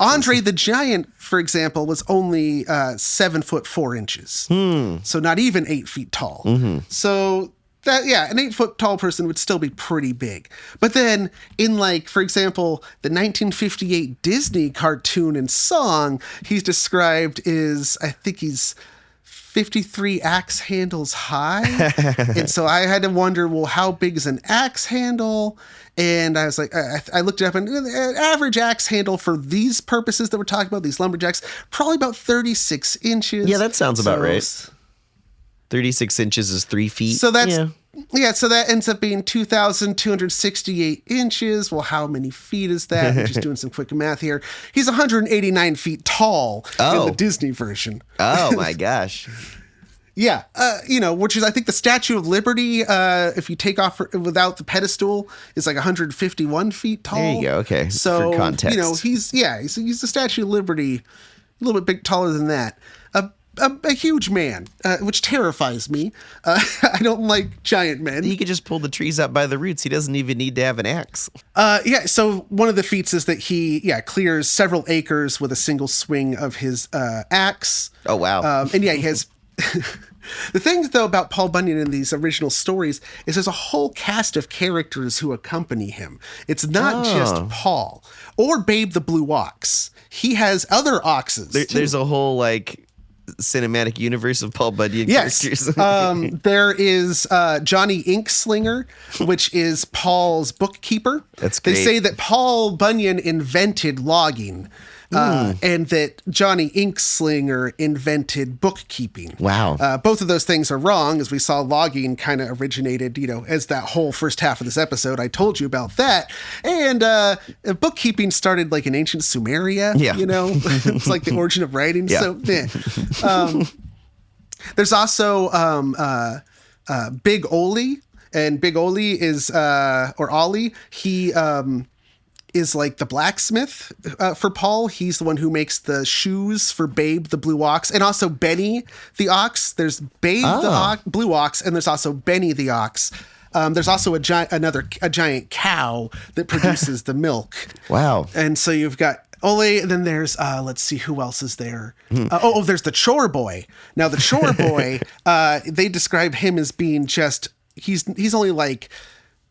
Andre the Giant, for example, was only 7 foot 4 inches. So not even 8 feet tall. So that, an 8 foot tall person would still be pretty big. But then in, like, for example, the 1958 Disney cartoon and song, he's described as, I think he's 53 axe handles high. And so I had to wonder, well, how big is an axe handle? And I was like, I looked it up, and an average axe handle for these purposes that we're talking about, these lumberjacks, probably about 36 inches. Yeah, that sounds about right. 36 inches is 3 feet. So that's, so that ends up being 2,268 inches. Well, how many feet is that? I'm just doing some quick math here. He's 189 feet tall in the Disney version. Oh, my gosh. Yeah, which is, I think, the Statue of Liberty, if you take off without the pedestal, is like 151 feet tall. There you go, okay. So, for context. he's the Statue of Liberty, a little bit taller than that. A huge man, which terrifies me. I don't like giant men. He could just pull the trees up by the roots. He doesn't even need to have an axe. So one of the feats is that he, clears several acres with a single swing of his axe. Oh, wow. And he has... The thing, though, about Paul Bunyan in these original stories is there's a whole cast of characters who accompany him. It's not just Paul or Babe the Blue Ox. He has other oxes. There's a whole, like, cinematic universe of Paul Bunyan characters. There is Johnny Inkslinger, which is Paul's bookkeeper. That's great. They say that Paul Bunyan invented logging. And that Johnny Inkslinger invented bookkeeping. Wow. Both of those things are wrong, as we saw logging kind of originated, as that whole first half of this episode. I told you about that. And bookkeeping started like in ancient Sumeria. Yeah. It's like the origin of writing. Yeah. So, there's also Big Oli. And Big Oli is, or Ollie, he... is like the blacksmith for Paul. He's the one who makes the shoes for Babe the Blue Ox, and also Benny the Ox. There's Babe the Blue Ox, and there's also Benny the Ox. There's also a giant cow that produces the milk. Wow. And so you've got Ole, and then there's let's see, who else is there? There's the chore boy. Now the chore boy, they describe him as being just he's only like,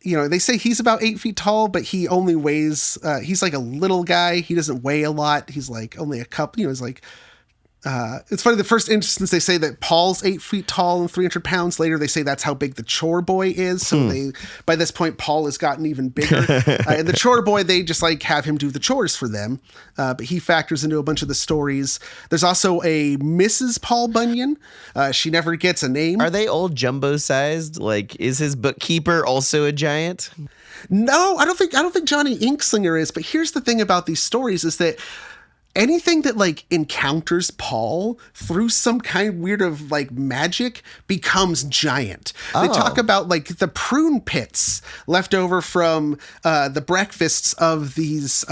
they say he's about 8 feet tall, but he only weighs, he's like a little guy. He doesn't weigh a lot. He's like only a cup, he's like It's funny, the first instance they say that Paul's 8 feet tall and 300 pounds. Later they say that's how big the chore boy is. So by this point, Paul has gotten even bigger. And the chore boy, they just like have him do the chores for them. But he factors into a bunch of the stories. There's also a Mrs. Paul Bunyan. She never gets a name. Are they all jumbo sized? Like, is his bookkeeper also a giant? No, I don't think Johnny Inkslinger is. But here's the thing about these stories is that anything that like encounters Paul through some kind weird of like magic becomes giant. They talk about like the prune pits left over from the breakfasts of these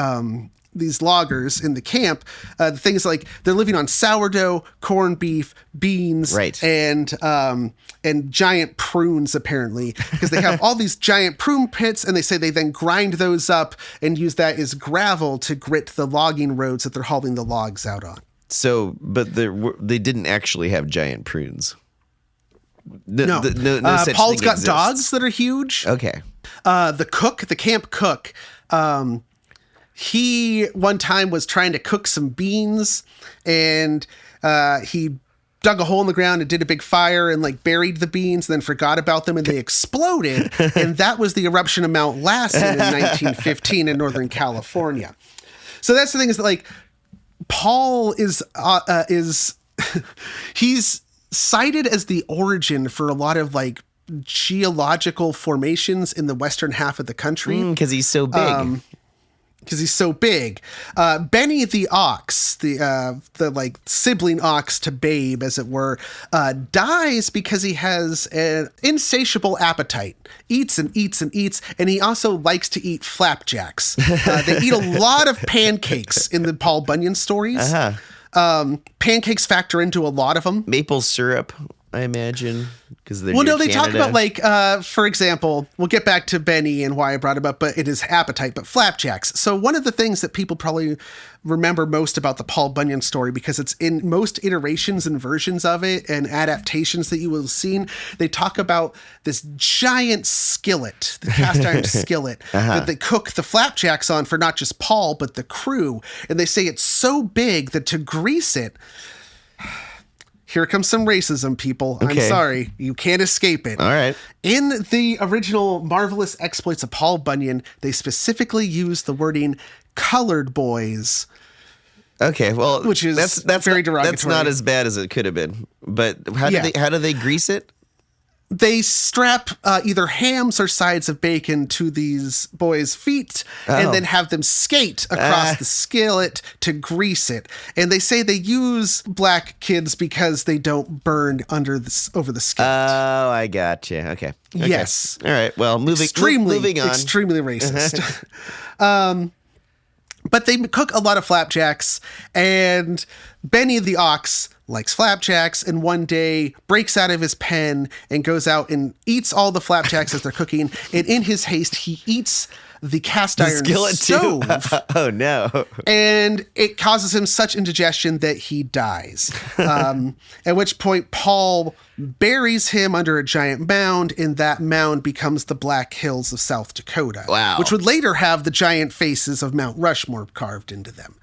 loggers in the camp. Things like they're living on sourdough, corned beef, beans, right, and giant prunes, apparently, because they have all these giant prune pits, and they say they then grind those up and use that as gravel to grit the logging roads that they're hauling the logs out on. So, but they didn't actually have giant prunes. No such Paul's thing got exists. dogs that are huge. Okay. The camp cook, he one time was trying to cook some beans, and he dug a hole in the ground and did a big fire and like buried the beans and then forgot about them, and they exploded. And that was the eruption of Mount Lassen in 1915 in Northern California. So that's the thing, is that like Paul is he's cited as the origin for a lot of like geological formations in the western half of the country. Because he's so big. Benny the ox, the like sibling ox to Babe, as it were, dies because he has an insatiable appetite, eats and eats and eats, and he also likes to eat flapjacks. They eat a lot of pancakes in the Paul Bunyan stories. Pancakes factor into a lot of them. Maple syrup, I imagine, because they're they talk about like, for example, we'll get back to Benny and why I brought him up, but it is appetite, but flapjacks. So one of the things that people probably remember most about the Paul Bunyan story, because it's in most iterations and versions of it and adaptations that you will have seen, they talk about this giant skillet, the cast iron skillet that they cook the flapjacks on for not just Paul, but the crew. And they say it's so big that to grease it, here comes some racism, people. Okay. I'm sorry. You can't escape it. All right. In the original Marvelous Exploits of Paul Bunyan, they specifically use the wording colored boys. Okay, well, which is that's very derogatory. That's not as bad as it could have been. But how do they grease it? They strap either hams or sides of bacon to these boys' feet and then have them skate across the skillet to grease it. And they say they use black kids because they don't burn over the skillet. Oh, I got you. Okay. Yes. All right. Well, moving on. Extremely racist. But they cook a lot of flapjacks, and Benny the ox likes flapjacks, and one day breaks out of his pen and goes out and eats all the flapjacks as they're cooking. And in his haste, he eats the cast iron stove. Oh no. And it causes him such indigestion that he dies. At which point Paul buries him under a giant mound, and that mound becomes the Black Hills of South Dakota. Wow. Which would later have the giant faces of Mount Rushmore carved into them.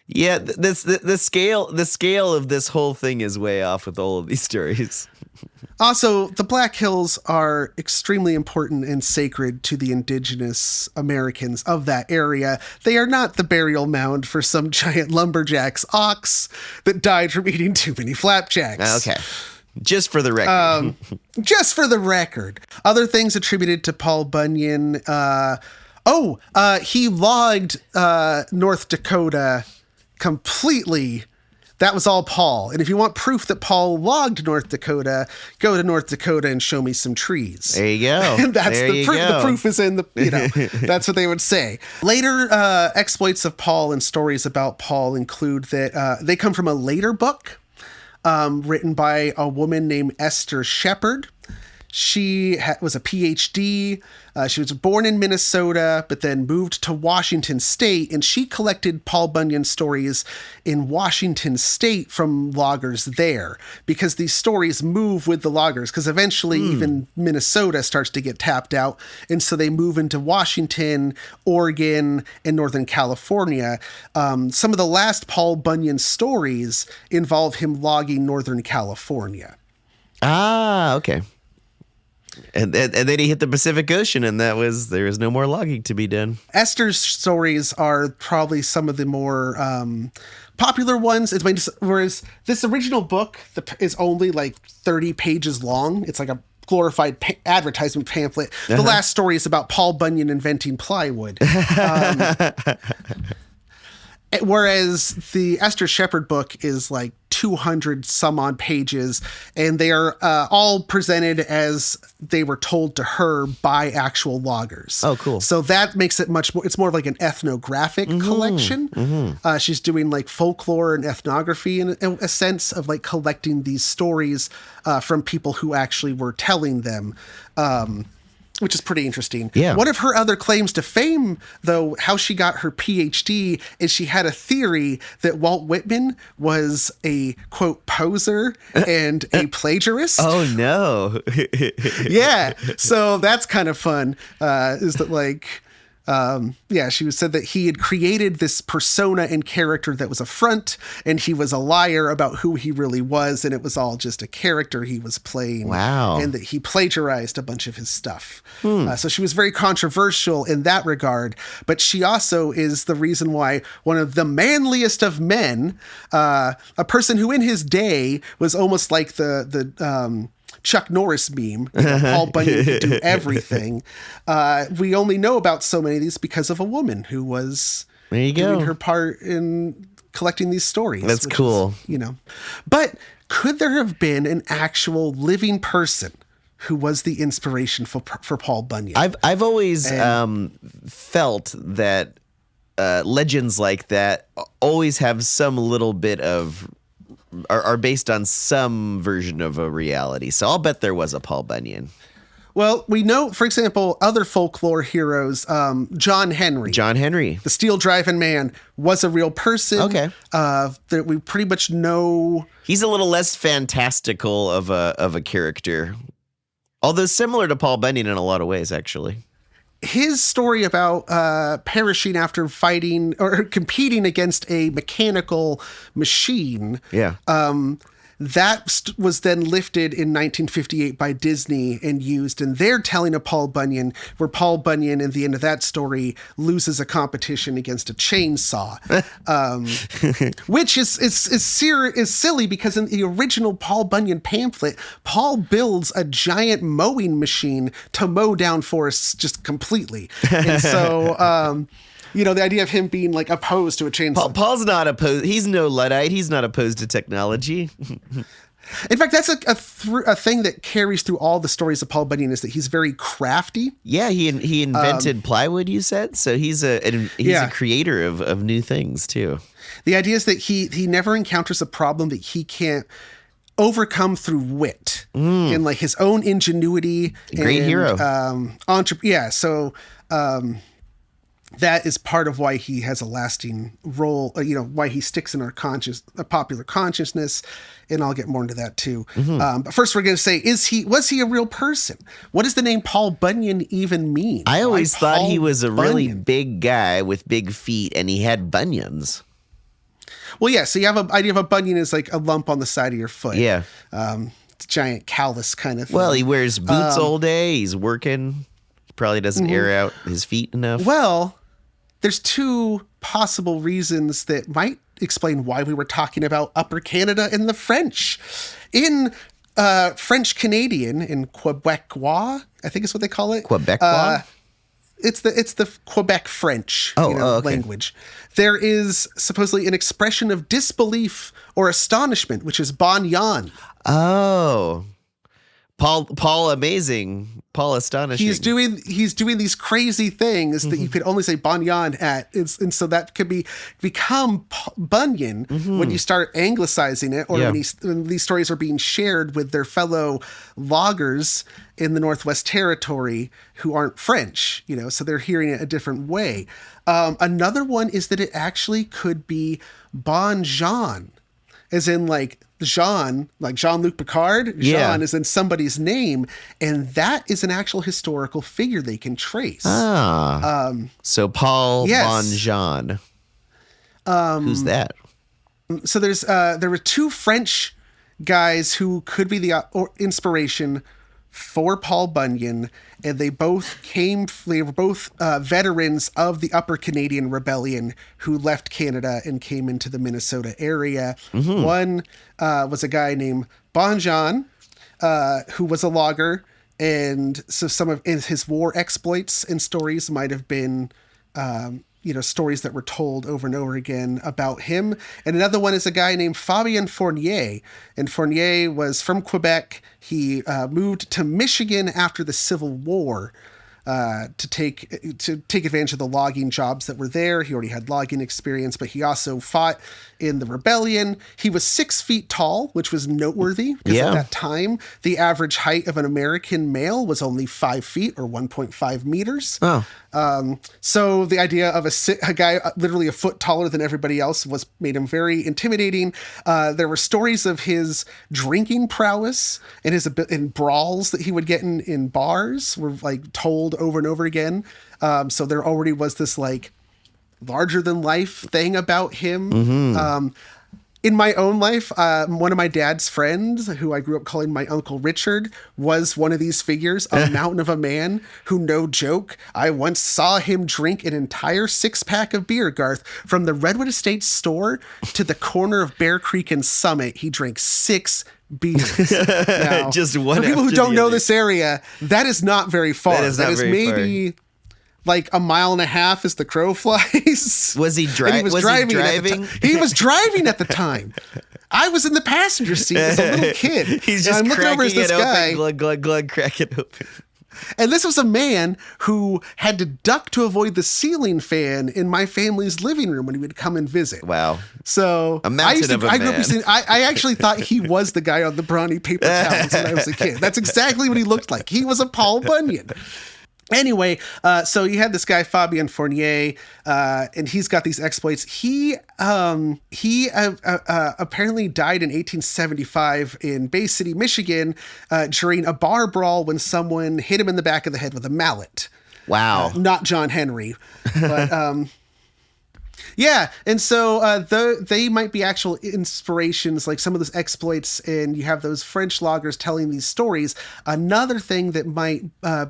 Yeah, the scale of this whole thing is way off with all of these stories. Also, the Black Hills are extremely important and sacred to the indigenous Americans of that area. They are not the burial mound for some giant lumberjack's ox that died from eating too many flapjacks. Okay. Just for the record. Just for the record. Other things attributed to Paul Bunyan. He logged North Dakota completely. That was all Paul. And if you want proof that Paul logged North Dakota, go to North Dakota and show me some trees. There you go. And that's the proof. The proof is in the, that's what they would say. Later exploits of Paul and stories about Paul include that they come from a later book written by a woman named Esther Shepherd. She was a PhD. She was born in Minnesota, but then moved to Washington State, and she collected Paul Bunyan stories in Washington State from loggers there, because these stories move with the loggers, because eventually even Minnesota starts to get tapped out, and so they move into Washington, Oregon, and Northern California. Some of the last Paul Bunyan stories involve him logging Northern California. Ah, okay. And then he hit the Pacific Ocean, and there was no more logging to be done. Esther's stories are probably some of the more popular ones. Whereas this original book is only like 30 pages long. It's like a glorified advertisement pamphlet. The last story is about Paul Bunyan inventing plywood. Whereas the Esther Shepherd book is like 200 some odd pages, and they are all presented as they were told to her by actual loggers. Oh, cool. So that makes it much more, it's more of like an ethnographic collection. She's doing like folklore and ethnography in a sense of like collecting these stories from people who actually were telling them. Which is pretty interesting. Yeah. One of her other claims to fame, though, how she got her PhD, is she had a theory that Walt Whitman was a, quote, poser and a plagiarist. Oh, no. Yeah. So that's kind of fun, is that like... she said that he had created this persona and character that was a front, and he was a liar about who he really was, and it was all just a character he was playing. Wow. And that he plagiarized a bunch of his stuff. So she was very controversial in that regard, but she also is the reason why one of the manliest of men, a person who in his day was almost like the Chuck Norris meme, Paul Bunyan could do everything. We only know about so many of these because of a woman who was doing her part in collecting these stories. That's cool. But could there have been an actual living person who was the inspiration for Paul Bunyan? I've always felt that legends like that always have some little bit of are based on some version of a reality. So I'll bet there was a Paul Bunyan. Well, we know, for example, other folklore heroes, John Henry. The steel driving man was a real person. Okay. That we pretty much know. He's a little less fantastical of a character. Although similar to Paul Bunyan in a lot of ways, actually. His story about perishing after fighting or competing against a mechanical machine. Yeah. That was then lifted in 1958 by Disney and used in their telling of Paul Bunyan, where Paul Bunyan, at the end of that story, loses a competition against a chainsaw, which is silly because in the original Paul Bunyan pamphlet, Paul builds a giant mowing machine to mow down forests just completely. And so... the idea of him being like opposed to a chainsaw. Paul's not opposed. He's no Luddite. He's not opposed to technology. In fact, that's a thing that carries through all the stories of Paul Bunyan, is that he's very crafty. Yeah, he invented plywood, you said? So he's a creator of new things, too. The idea is that he never encounters a problem that he can't overcome through wit and like his own ingenuity. Great hero. That is part of why he has a lasting role, why he sticks in our popular consciousness, and I'll get more into that too. But first we're going to say, was he a real person? What does the name Paul Bunyan even mean? I always thought he was a really Bunyan? big guy with big feet, and he had bunions. Well, yeah, so you have an idea of a bunion as like a lump on the side of your foot. Yeah. It's a giant callus kind of thing. Well, he wears boots all day. He's working. Probably doesn't air out his feet enough. Well, there's two possible reasons that might explain why we were talking about Upper Canada and the French. In French Canadian, in Quebecois, I think is what they call it. Quebecois? It's the Quebec French okay. language. There is supposedly an expression of disbelief or astonishment, which is Bunyan. Oh. Paul amazing. Paul astonishing. He's doing these crazy things that you could only say Bunyan at, and so that could become Bunyan when you start anglicizing it, or when these stories are being shared with their fellow loggers in the Northwest Territory who aren't French, so they're hearing it a different way. Another one is that it actually could be Bon Jean, as in like Jean, like Jean-Luc Picard. Jean is in somebody's name, and that is an actual historical figure they can trace. So Paul Bon Jean. Who's that? So there were two French guys who could be the inspiration for Paul Bunyan, and they were both veterans of the Upper Canadian Rebellion who left Canada and came into the Minnesota area. One was a guy named Bon Jean, who was a logger, and so some of his war exploits and stories might have been stories that were told over and over again about him. And another one is a guy named Fabien Fournier. And Fournier was from Quebec. He moved to Michigan after the Civil War to take advantage of the logging jobs that were there. He already had logging experience, but he also fought in the rebellion. He was 6 feet tall, which was noteworthy because at that time, the average height of an American male was only 5 feet or 1.5 meters. So the idea of a guy literally a foot taller than everybody else made him very intimidating. There were stories of his drinking prowess and in brawls that he would get in bars were like told over and over again. So there already was this like larger than life thing about him. In my own life, one of my dad's friends, who I grew up calling my Uncle Richard, was one of these figures, a mountain of a man who, no joke, I once saw him drink an entire 6-pack of beer, Garth, from the Redwood Estates store to the corner of Bear Creek and Summit. He drank 6 beers. Now, just one. For people who don't know this area, that is not very far. That is maybe like a mile and a half as the crow flies. Was he driving? He was driving at the time. I was in the passenger seat as a little kid. He's just cracking it open. Glug, glug, glug, crack it open. And this was a man who had to duck to avoid the ceiling fan in my family's living room when he would come and visit. Wow. So a mountain of a man. I actually thought he was the guy on the brawny paper towels when I was a kid. That's exactly what he looked like. He was a Paul Bunyan. Anyway, so you had this guy, Fabien Fournier, and he's got these exploits. He apparently died in 1875 in Bay City, Michigan, during a bar brawl when someone hit him in the back of the head with a mallet. Wow. Not John Henry. But yeah, and so they might be actual inspirations, like some of those exploits, and you have those French loggers telling these stories. Another thing that might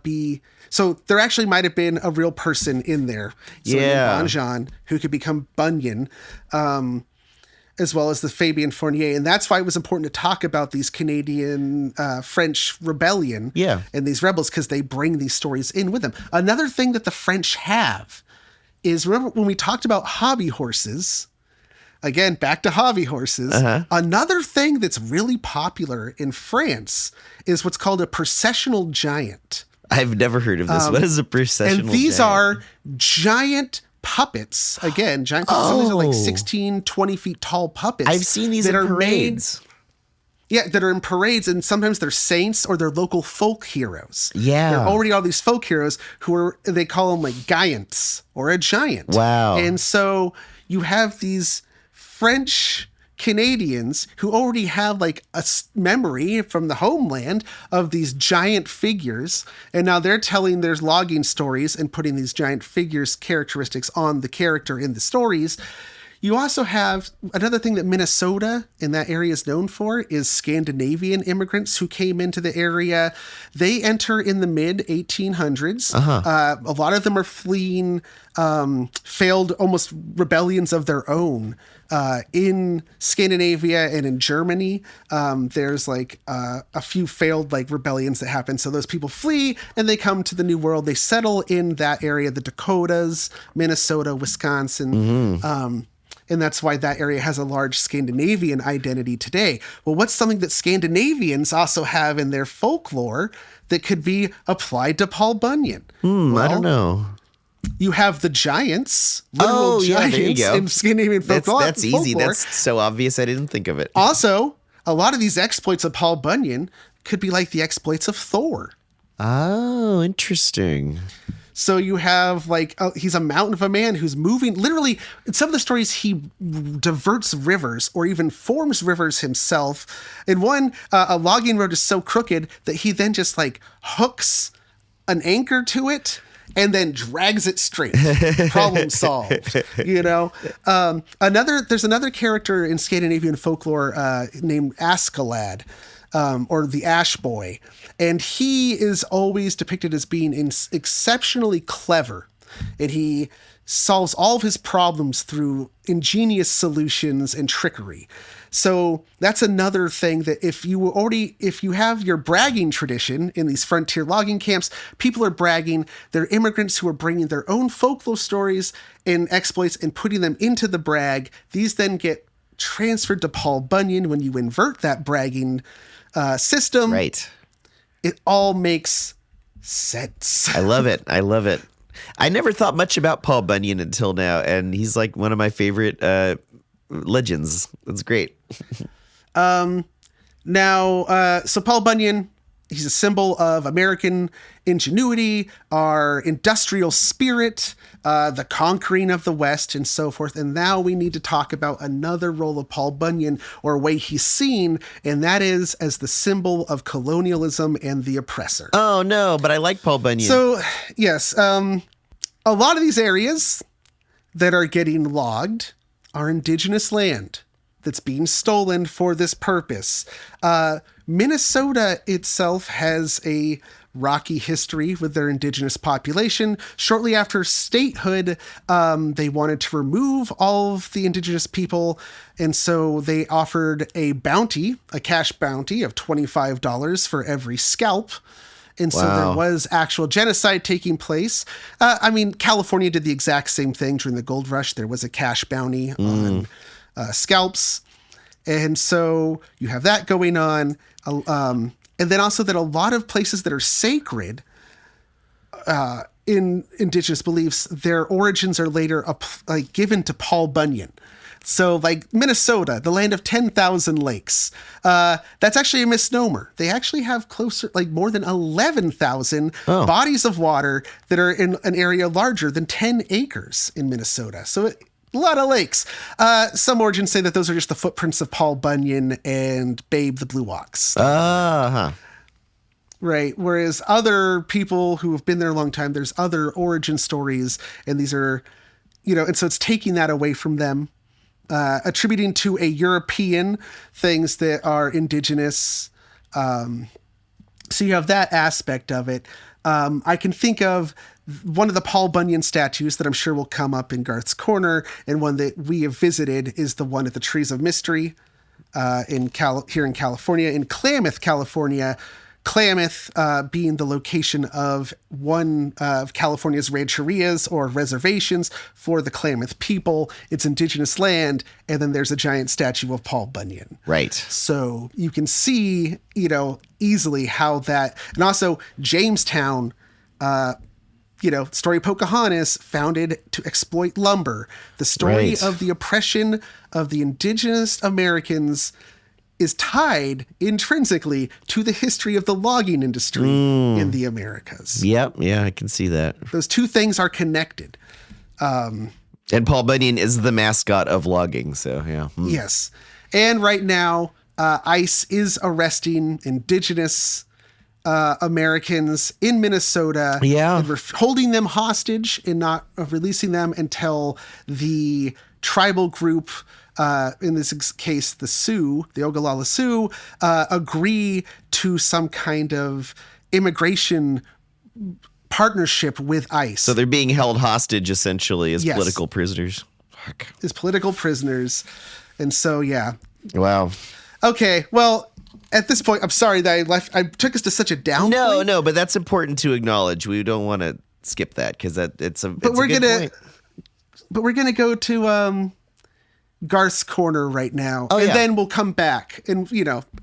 be... So there actually might have been a real person in there. So Bon Jean, who could become Bunyan, as well as the Fabien Fournier. And that's why it was important to talk about these Canadian French rebellion and these rebels, because they bring these stories in with them. Another thing that the French have is, remember when we talked about hobby horses, again, back to hobby horses, another thing that's really popular in France is what's called a processional giant. I've never heard of this. What is a processional And these giant? are giant puppets. Again, giant puppets. Some of these are like 16, 20 feet tall puppets. I've seen these in parades. That are in parades, and sometimes they're saints or they're local folk heroes. Yeah. There are already all these folk heroes they call them like giants or a giant. Wow. And so you have these French Canadians who already have like a memory from the homeland of these giant figures, and now they're telling their logging stories and putting these giant figures characteristics on the character in the stories. You also have another thing that Minnesota in that area is known for is Scandinavian immigrants who came into the area. They enter in the mid 1800s. A lot of them are fleeing failed almost rebellions of their own in Scandinavia and in Germany. There's like a few failed like rebellions that happen. So those people flee and they come to the New World. They settle in that area, the Dakotas, Minnesota, Wisconsin. And that's why that area has a large Scandinavian identity today. Well, what's something that Scandinavians also have in their folklore that could be applied to Paul Bunyan? I don't know. You have the giants, literal giants there you go. in Scandinavian folklore. That's easy. That's so obvious I didn't think of it. Also, a lot of these exploits of Paul Bunyan could be like the exploits of Thor. Oh, interesting. So you have he's a mountain of a man who's moving. Literally, in some of the stories, he diverts rivers or even forms rivers himself. In one, a logging road is so crooked that he then just hooks an anchor to it and then drags it straight. Problem solved. There's another character in Scandinavian folklore named Askeladd. Or the Ash Boy. And he is always depicted as being exceptionally clever. And he solves all of his problems through ingenious solutions and trickery. So that's another thing that if you have your bragging tradition in these frontier logging camps, people are bragging. They're immigrants who are bringing their own folklore stories and exploits and putting them into the brag. These then get transferred to Paul Bunyan when you invert that bragging system. Right. It all makes sense. I love it. I never thought much about Paul Bunyan until now, and he's like one of my favorite legends. That's great. So Paul Bunyan, he's a symbol of American ingenuity, our industrial spirit, the conquering of the West, and so forth. And now we need to talk about another role of Paul Bunyan, or way he's seen, and that is as the symbol of colonialism and the oppressor. Oh, no, but I like Paul Bunyan. So, yes, a lot of these areas that are getting logged are indigenous land that's being stolen for this purpose. Minnesota itself has a rocky history with their indigenous population. Shortly after statehood, they wanted to remove all of the indigenous people, and so they offered a cash bounty of $25 for every scalp. And so there was actual genocide taking place. California did the exact same thing during the gold rush. There was a cash bounty on scalps. And so you have that going on. And then also that a lot of places that are sacred in indigenous beliefs, their origins are later given to Paul Bunyan. So Minnesota, the land of 10,000 lakes, that's actually a misnomer. They actually have more than 11,000 bodies of water that are in an area larger than 10 acres in Minnesota. So a lot of lakes. Some origins say that those are just the footprints of Paul Bunyan and Babe the Blue Ox. Right. Whereas other people who have been there a long time, there's other origin stories, and these are, and so it's taking that away from them. Attributing to a European things that are indigenous. So you have that aspect of it. I can think of one of the Paul Bunyan statues that I'm sure will come up in Garth's Corner, and one that we have visited is the one at the Trees of Mystery here in California, in Klamath, California. Klamath being the location of one of California's rancherias or reservations for the Klamath people. It's indigenous land, and then there's a giant statue of Paul Bunyan. Right. So you can see, easily how that, and also Jamestown, story Pocahontas, founded to exploit lumber. The story of the oppression of the indigenous Americans is tied intrinsically to the history of the logging industry in the Americas. Yep. Yeah, I can see that. Those two things are connected. And Paul Bunyan is the mascot of logging, so yeah. Yes. And right now, ICE is arresting indigenous Americans in Minnesota. Yeah. And holding them hostage and not releasing them until the tribal group, in this case, the Sioux, the Ogallala Sioux, agree to some kind of immigration partnership with ICE. So they're being held hostage essentially as political prisoners. Fuck. As political prisoners. And so, yeah. Wow. Okay. Well, at this point, I'm sorry that I took us to such a down point. No, but that's important to acknowledge. We don't want to skip that because it's a good point. But we're going to go to, Garth's Corner right now. Oh, and yeah. then we'll come back. And,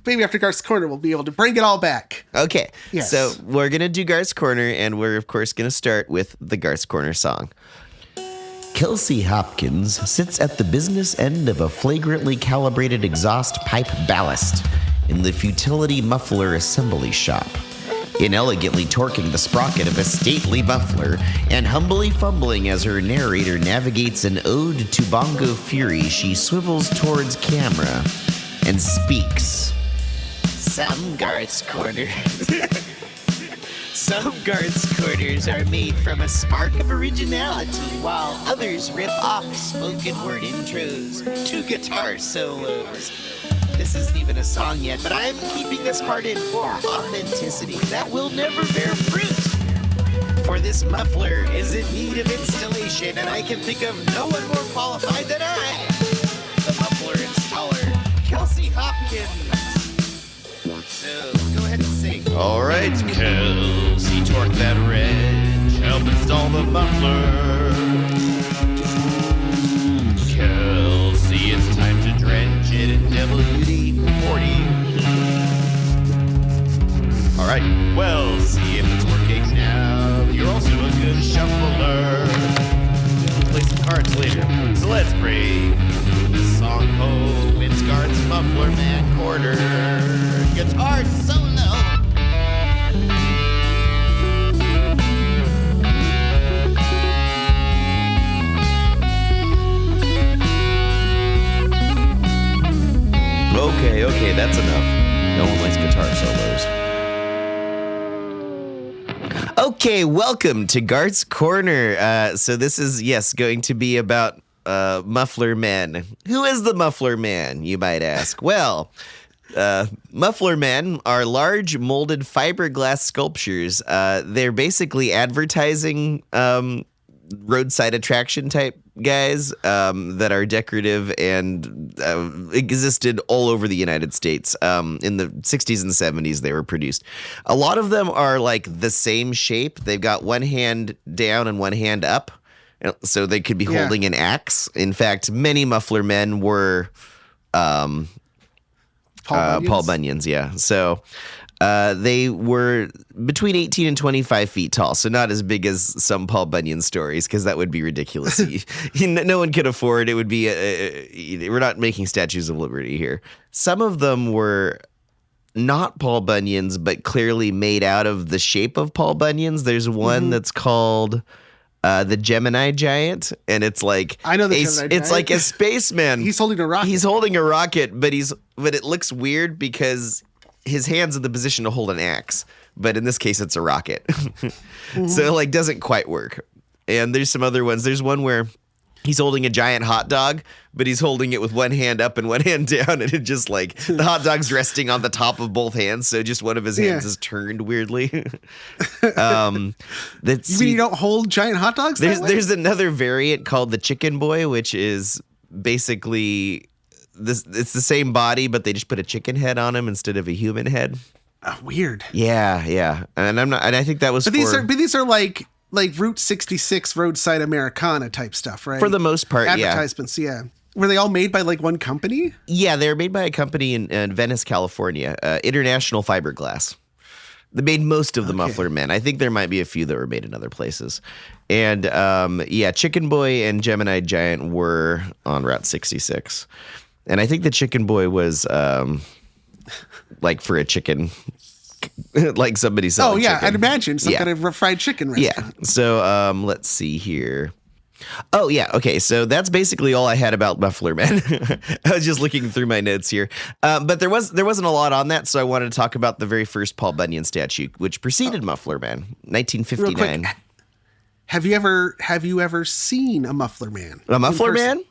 maybe after Garth's Corner, we'll be able to bring it all back. Okay. Yes. So we're going to do Garth's Corner, and we're, of course, going to start with the Garth's Corner song. Kelsey Hopkins sits at the business end of a flagrantly calibrated exhaust pipe ballast in the Futility Muffler Assembly Shop. Inelegantly torquing the sprocket of a stately muffler and humbly fumbling as her narrator navigates an ode to bongo fury, she swivels towards camera and speaks. Some Garth's Corner. Some Garth's Corners are made from a spark of originality, while others rip off spoken word intros to guitar solos. This isn't even a song yet, but I'm keeping this part in for authenticity that will never bear fruit. For this muffler is in need of installation, and I can think of no one more qualified than I, the muffler installer, Kelsey Hopkins. So, go ahead and sing. All right, Kelsey, torque that wrench, help install the muffler. Kelsey, it's time to drench it in WD-40. All right, well, see if it's working now. You're also a good shuffler. We'll play some cards later. So let's break this song home. It's Garth's Muffler Man Corner. Guitar solo. Okay, that's enough. No one likes guitar solos. Okay, welcome to Garth's Corner. So this is, yes, going to be about Muffler Men. Who is the Muffler Man, you might ask? Well, Muffler Men are large molded fiberglass sculptures. They're basically advertising roadside attraction type guys that are decorative and existed all over the United States. In the 60s and 70s, they were produced. A lot of them are like the same shape. They've got one hand down and one hand up, so they could be holding an axe. In fact, many Muffler Men were Paul Bunyans, yeah. So they were between 18 and 25 feet tall, so not as big as some Paul Bunyan stories, because that would be ridiculous. No one could afford it. Would be we're not making statues of liberty here. Some of them were not Paul Bunyans, but clearly made out of the shape of Paul Bunyans. There's one that's called the Gemini Giant, and it's like I know the Gemini Giant. It's like a spaceman. He's holding a rocket. He's holding a rocket, but it looks weird because his hand's in the position to hold an axe, but in this case, it's a rocket. So it like doesn't quite work. And there's some other ones. There's one where he's holding a giant hot dog, but he's holding it with one hand up and one hand down, and it just like the hot dog's resting on the top of both hands, so just one of his hands is turned weirdly. You mean you don't hold giant hot dogs? There's another variant called the Chicken Boy, which is basically it's the same body, but they just put a chicken head on him instead of a human head. Weird. Yeah. And I think that was these are like Route 66 roadside Americana type stuff, right? For the most part, advertisements, yeah. Were they all made by like one company? Yeah, they were made by a company in Venice, California, International Fiberglass. They made most of the Muffler Men. I think there might be a few that were made in other places. And Chicken Boy and Gemini Giant were on Route 66. And I think the Chicken Boy was like for a chicken, like somebody selling chicken. I'd imagine some kind of fried chicken restaurant. Yeah. So let's see here. Oh, yeah. Okay. So that's basically all I had about Muffler Men. I was just looking through my notes here. But there wasn't a lot on that. So I wanted to talk about the very first Paul Bunyan statue, which preceded Muffler Man, 1959. Real quick, have you ever seen a Muffler Man? A Muffler Man?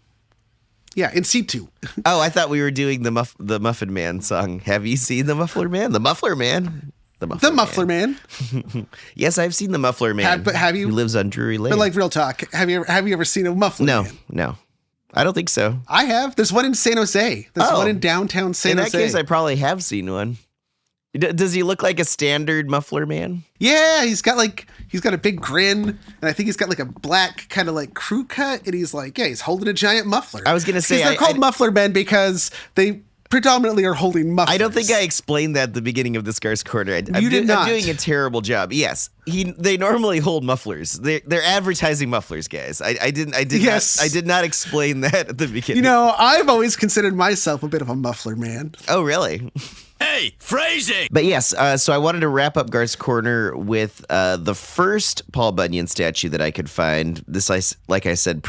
Yeah, in situ. Oh, I thought we were doing the Muffin Man song. Have you seen the Muffler Man? The Muffler Man. The Muffler Man. Yes, I've seen the Muffler Man. But have you? Who lives on Drury Lane. But like real talk, have you ever seen a Muffler Man? No. I don't think so. I have. There's one in San Jose. There's one in downtown San Jose. In that case, I probably have seen one. Does he look like a standard muffler man? Yeah, he's got a big grin, and I think he's got like a black kind of like crew cut, and he's holding a giant muffler. I was gonna say they're called muffler men because they predominantly are holding mufflers. I don't think I explained that at the beginning of this Gar's Corner. I'm doing a terrible job. Yes, they normally hold mufflers. They're advertising mufflers, guys. I did not explain that at the beginning. You know, I've always considered myself a bit of a muffler man. Oh, really? Hey, phrasing! But yes, so I wanted to wrap up Gar's Corner with the first Paul Bunyan statue that I could find. This, like I said,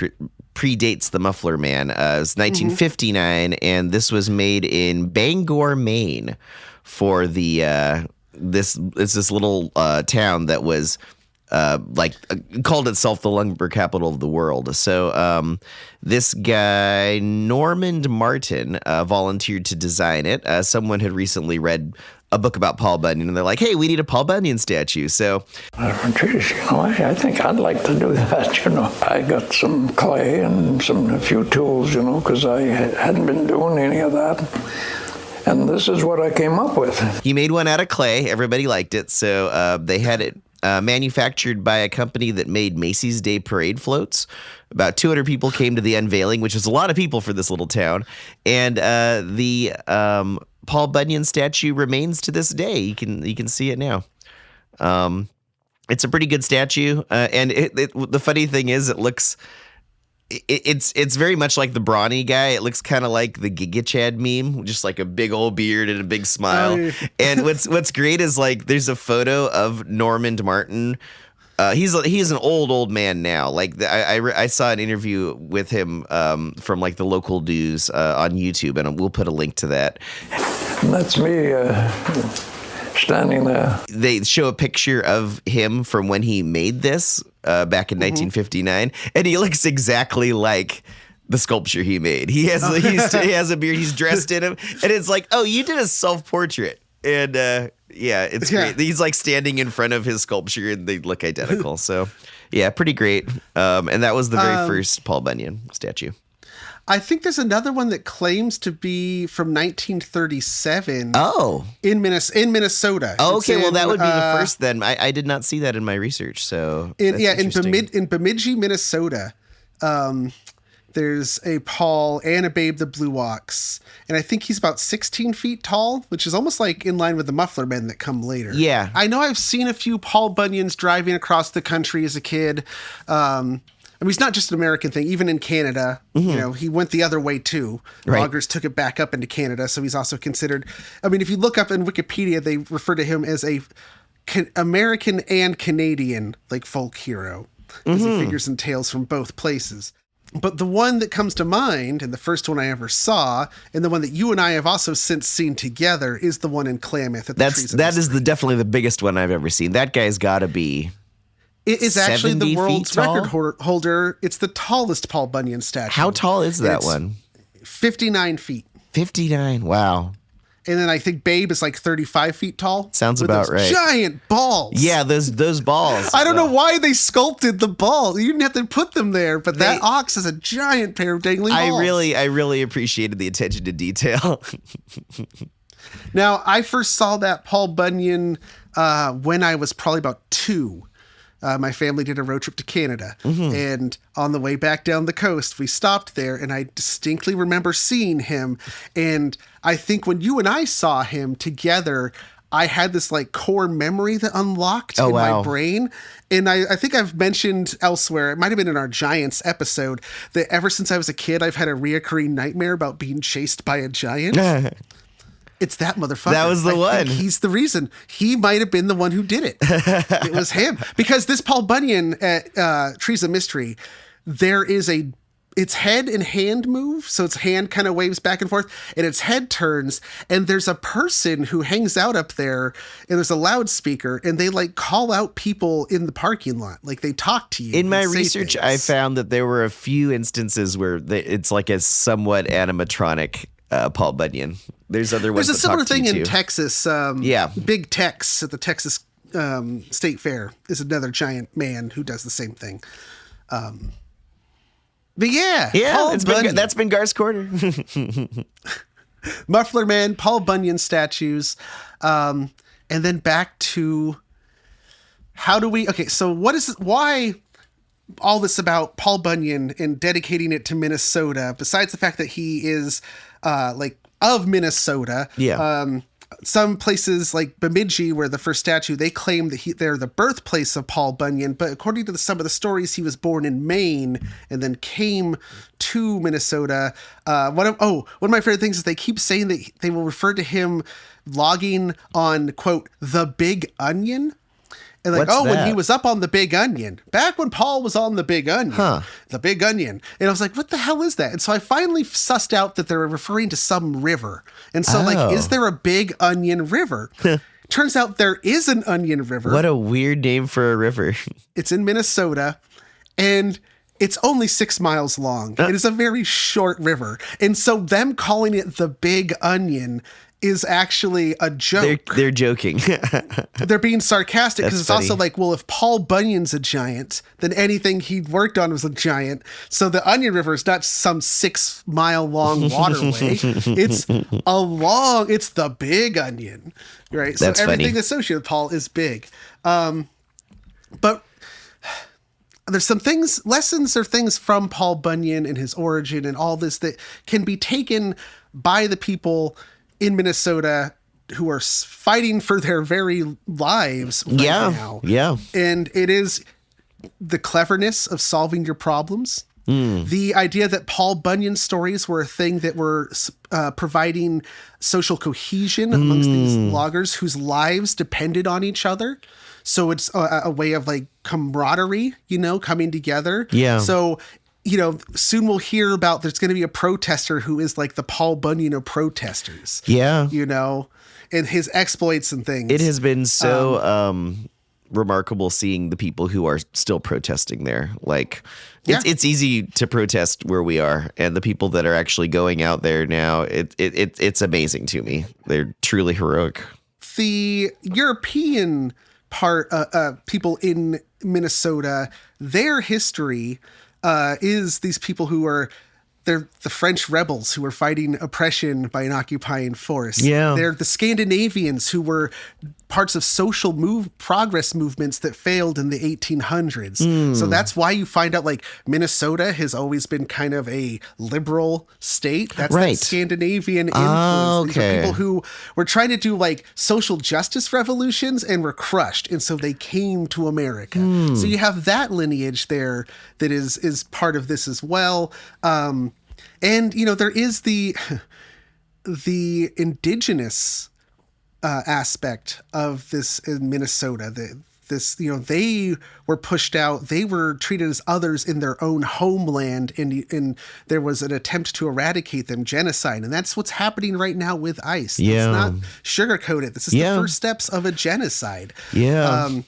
predates the Muffler Man. It was 1959, and this was made in Bangor, Maine, for the this little town that was called itself the lumber capital of the world. So this guy, Normand Martin, volunteered to design it. Someone had recently read a book about Paul Bunyan, and they're like, hey, we need a Paul Bunyan statue. So I think I'd like to do that, I got some clay and a few tools, because I hadn't been doing any of that. And this is what I came up with. He made one out of clay. Everybody liked it. So they had it manufactured by a company that made Macy's Day Parade floats. About 200 people came to the unveiling, which is a lot of people for this little town. And the Paul Bunyan statue remains to this day. You can see it now. It's a pretty good statue, and the funny thing is, it looks. It's very much like the brawny guy. It looks kind of like the Giga Chad meme, just like a big old beard and a big smile. And what's great is there's a photo of Normand Martin. He's an old man now. I saw an interview with him from the local news on YouTube, and we'll put a link to that. And that's me standing there. They show a picture of him from when he made this back in 1959, and he looks exactly like the sculpture he made. He has a beard. He's dressed in him, and it's like, oh, you did a self-portrait, and it's great. He's standing in front of his sculpture, and they look identical. So, yeah, pretty great. And that was the very first Paul Bunyan statue. I think there's another one that claims to be from 1937. Oh, in Minnesota. Oh, okay, well that would be the first then. I did not see that in my research. So in Bemidji, Minnesota, there's a Paul and a Babe the Blue Ox, and I think he's about 16 feet tall, which is almost in line with the Muffler Men that come later. Yeah, I know I've seen a few Paul Bunyans driving across the country as a kid. It's not just an American thing. Even in Canada, he went the other way too. Right. Loggers took it back up into Canada, so he's also considered. If you look up in Wikipedia, they refer to him as a American and Canadian folk hero, because he figures in tales from both places. But the one that comes to mind, and the first one I ever saw, and the one that you and I have also since seen together, is the one in Klamath. That is definitely the biggest one I've ever seen. That guy's got to be. It is actually the world's record holder. It's the tallest Paul Bunyan statue. How tall is that one? 59 feet. 59. Wow. And then I think Babe is 35 feet tall. Sounds about right. Giant balls. Yeah, those balls. I don't know why they sculpted the balls. You didn't have to put them there, but that ox has a giant pair of dangling balls. I really appreciated the attention to detail. Now, I first saw that Paul Bunyan when I was probably about 2. My family did a road trip to Canada, and on the way back down the coast, we stopped there, and I distinctly remember seeing him. And I think when you and I saw him together, I had this core memory that unlocked in my brain. And I think I've mentioned elsewhere, it might have been in our Giants episode, that ever since I was a kid, I've had a reoccurring nightmare about being chased by a giant. It's that motherfucker. That was the one. He's the reason. He might have been the one who did it. It was him. Because this Paul Bunyan at Trees of Mystery, there is its head and hand move. So its hand kind of waves back and forth, and its head turns, and there's a person who hangs out up there, and there's a loudspeaker, and they call out people in the parking lot. They talk to you. In my research, I found that there were a few instances where it's a somewhat animatronic Paul Bunyan. There's other ones. There's a similar thing in Texas. Big Tex at the Texas State Fair is another giant man who does the same thing. But yeah, that's been Gar's Corner. Muffler Man, Paul Bunyan statues, and then back to so why all this about Paul Bunyan and dedicating it to Minnesota, besides the fact that he is of Minnesota. Yeah. Some places like Bemidji, where the first statue, they claim that they're the birthplace of Paul Bunyan. But according to some of the stories, he was born in Maine and then came to Minnesota. One of my favorite things is they keep saying that they will refer to him logging on, quote, the Big Onion. And when he was up on the Big Onion, back when Paul was on the Big Onion, the Big Onion. And I was like, what the hell is that? And so I finally sussed out that they're referring to some river. And so is there a Big Onion River? Turns out there is an Onion River. What a weird name for a river. It's in Minnesota, and it's only 6 miles long. It is a very short river. And so them calling it the Big Onion is actually a joke. They're joking. They're being sarcastic because it's funny. also like, well, if Paul Bunyan's a giant, then anything he'd worked on was a giant. So the Onion River is not some 6 mile long waterway. It's the Big Onion, right? That's so everything funny. associated with Paul is big. But there's some lessons or things from Paul Bunyan and his origin and all this that can be taken by the people in Minnesota who are fighting for their very lives right now. Yeah. And it is the cleverness of solving your problems. The idea that Paul Bunyan stories were a thing that were providing social cohesion amongst these loggers whose lives depended on each other. So it's a way of like camaraderie, coming together. Yeah. So soon we'll hear about there's going to be a protester who is like the Paul Bunyan of protesters. Yeah. And his exploits and things. It has been so remarkable seeing the people who are still protesting there. Like, it's easy to protest where we are, and the people that are actually going out there now, it's amazing to me. They're truly heroic. The European people in Minnesota, their history is these people they're the French rebels who were fighting oppression by an occupying force. Yeah. They're the Scandinavians who were parts of social progress movements that failed in the 1800s. So that's why you find out like Minnesota has always been kind of a liberal state. That's right. that Scandinavian influence. These are people who were trying to do like social justice revolutions and were crushed. And so they came to America. So you have that lineage there that is part of this as well. And there is the indigenous aspect of this in Minnesota. They were pushed out. They were treated as others in their own homeland, and there was an attempt to eradicate them, genocide, and that's what's happening right now with ICE. Yeah. Let's not sugarcoat it. This is the first steps of a genocide. Yeah.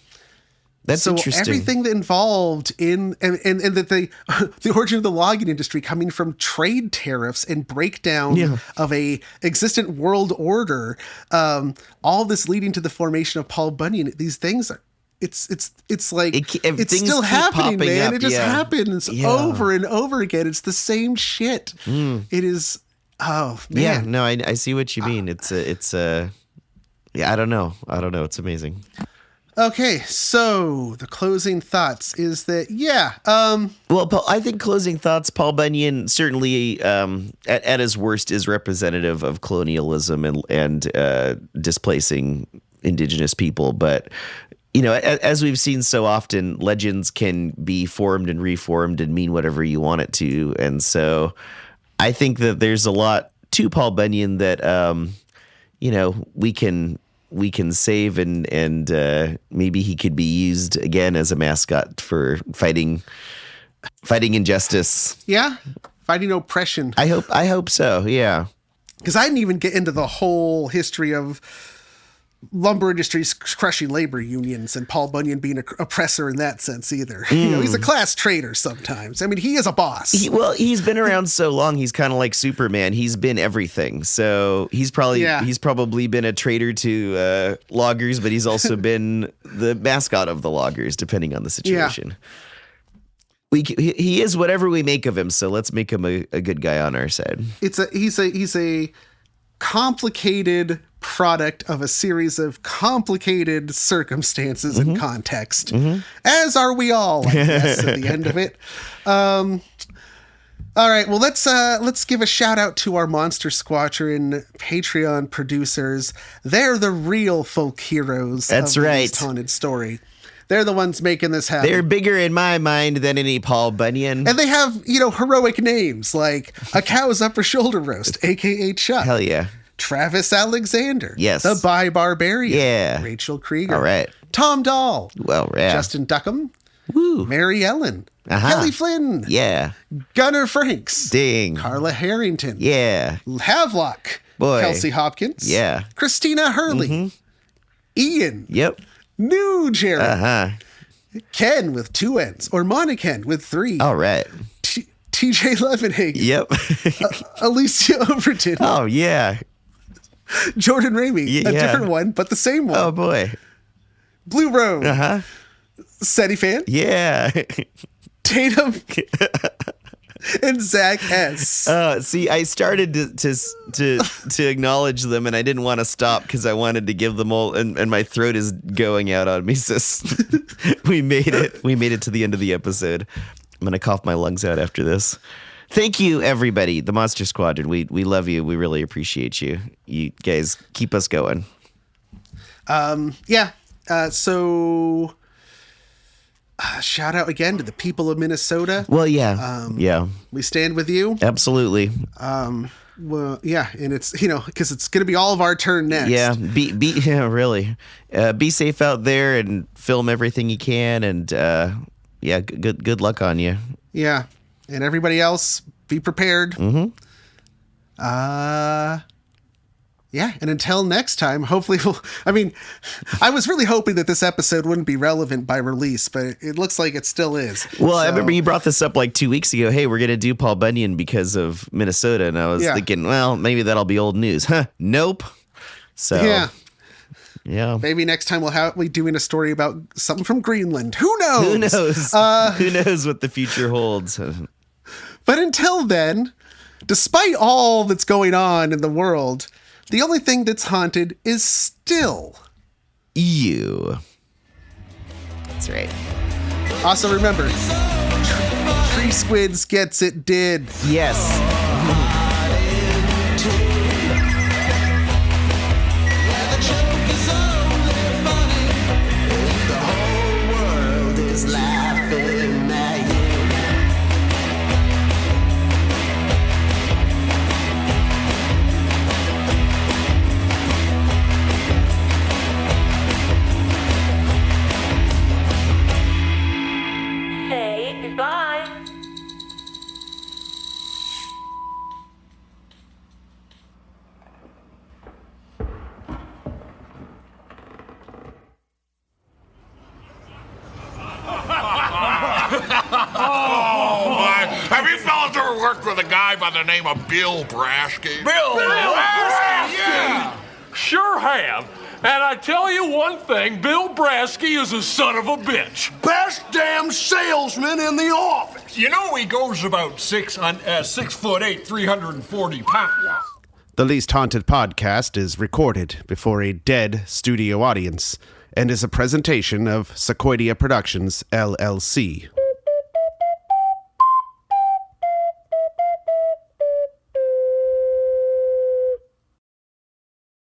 That's so interesting. Everything that involved in and that the origin of the logging industry coming from trade tariffs and breakdown of a existent world order, all this leading to the formation of Paul Bunyan. These things are it's like it's still happening, man. It just happens over and over again. It's the same shit. It is. Oh man. Yeah. No, I see what you mean. It's I don't know. It's amazing. Okay, so the closing thoughts is that, well, I think closing thoughts, Paul Bunyan certainly at his worst is representative of colonialism and displacing indigenous people. But, as we've seen so often, legends can be formed and reformed and mean whatever you want it to. And so I think that there's a lot to Paul Bunyan that, we can save and maybe he could be used again as a mascot for fighting injustice. Yeah, fighting oppression. I hope so. Yeah, because I didn't even get into the whole history of lumber industries crushing labor unions and Paul Bunyan being an oppressor in that sense either. He's a class traitor sometimes. I mean, he is a boss. He's been around so long. He's kind of like Superman. He's been everything. So he's probably been a traitor to loggers, but he's also been the mascot of the loggers, depending on the situation. Yeah. He is whatever we make of him. So let's make him a good guy on our side. He's a complicated product of a series of complicated circumstances and context, as are we all, I guess, at the end of it. All right, well, let's give a shout out to our Monster Squadron Patreon producers. They're the real folk heroes of the Least Haunted Story. They're the ones making this happen. They're bigger in my mind than any Paul Bunyan. And they have, heroic names like A Cow's Upper Shoulder Roast, a.k.a. Chuck. Hell yeah. Travis Alexander. Yes. The Bi Barbarian. Yeah. Rachel Krieger. All right. Tom Dahl. Well, yeah. Justin Duckham. Woo. Mary Ellen. Kelly Flynn. Yeah. Gunnar Franks. Ding. Carla Harrington. Yeah. Havelock. Boy. Kelsey Hopkins. Yeah. Christina Hurley. Ian. Yep. New Jerry. Uh-huh. Ken with 2 N's. Or Monaken with 3. All right. TJ Levenhagen. Yep. Alicia Overton. Oh, yeah. Jordan Ramey. A different one, but the same one. Oh, boy. Blue Road. Uh-huh. Seti Fan. Yeah. Tatum. And Zach S. See, I started to acknowledge them, and I didn't want to stop because I wanted to give them all, and my throat is going out on me. So we made it. We made it to the end of the episode. I'm gonna cough my lungs out after this. Thank you, everybody. The Monster Squadron. We love you. We really appreciate you. You guys keep us going. Yeah. So. Shout out again to the people of Minnesota. Well, yeah. Yeah. We stand with you. Absolutely. Well, yeah, and it's, because it's going to be all of our turn next. Yeah. Yeah, really. Be safe out there and film everything you can. And yeah, good luck on you. Yeah. And everybody else, be prepared. Mm-hmm. Yeah, and until next time, hopefully I was really hoping that this episode wouldn't be relevant by release, but it looks like it still is. Well, I remember you brought this up like 2 weeks ago. Hey, we're going to do Paul Bunyan because of Minnesota. And I was thinking, well, maybe that'll be old news. Huh? Nope. So, yeah. Maybe next time we'll be doing a story about something from Greenland. Who knows? Who knows? Who knows what the future holds? But until then, despite all that's going on in the world, the only thing that's haunted is still you. That's right. Also remember, Tree Squids gets it did. Yes. With a guy by the name of Bill Brasky. Bill Brasky? Yeah. Sure have. And I tell you one thing, Bill Brasky is a son of a bitch. Best damn salesman in the office. He goes about 6'8", 340 pounds. The Least Haunted podcast is recorded before a dead studio audience and is a presentation of Sequoidea Productions, LLC,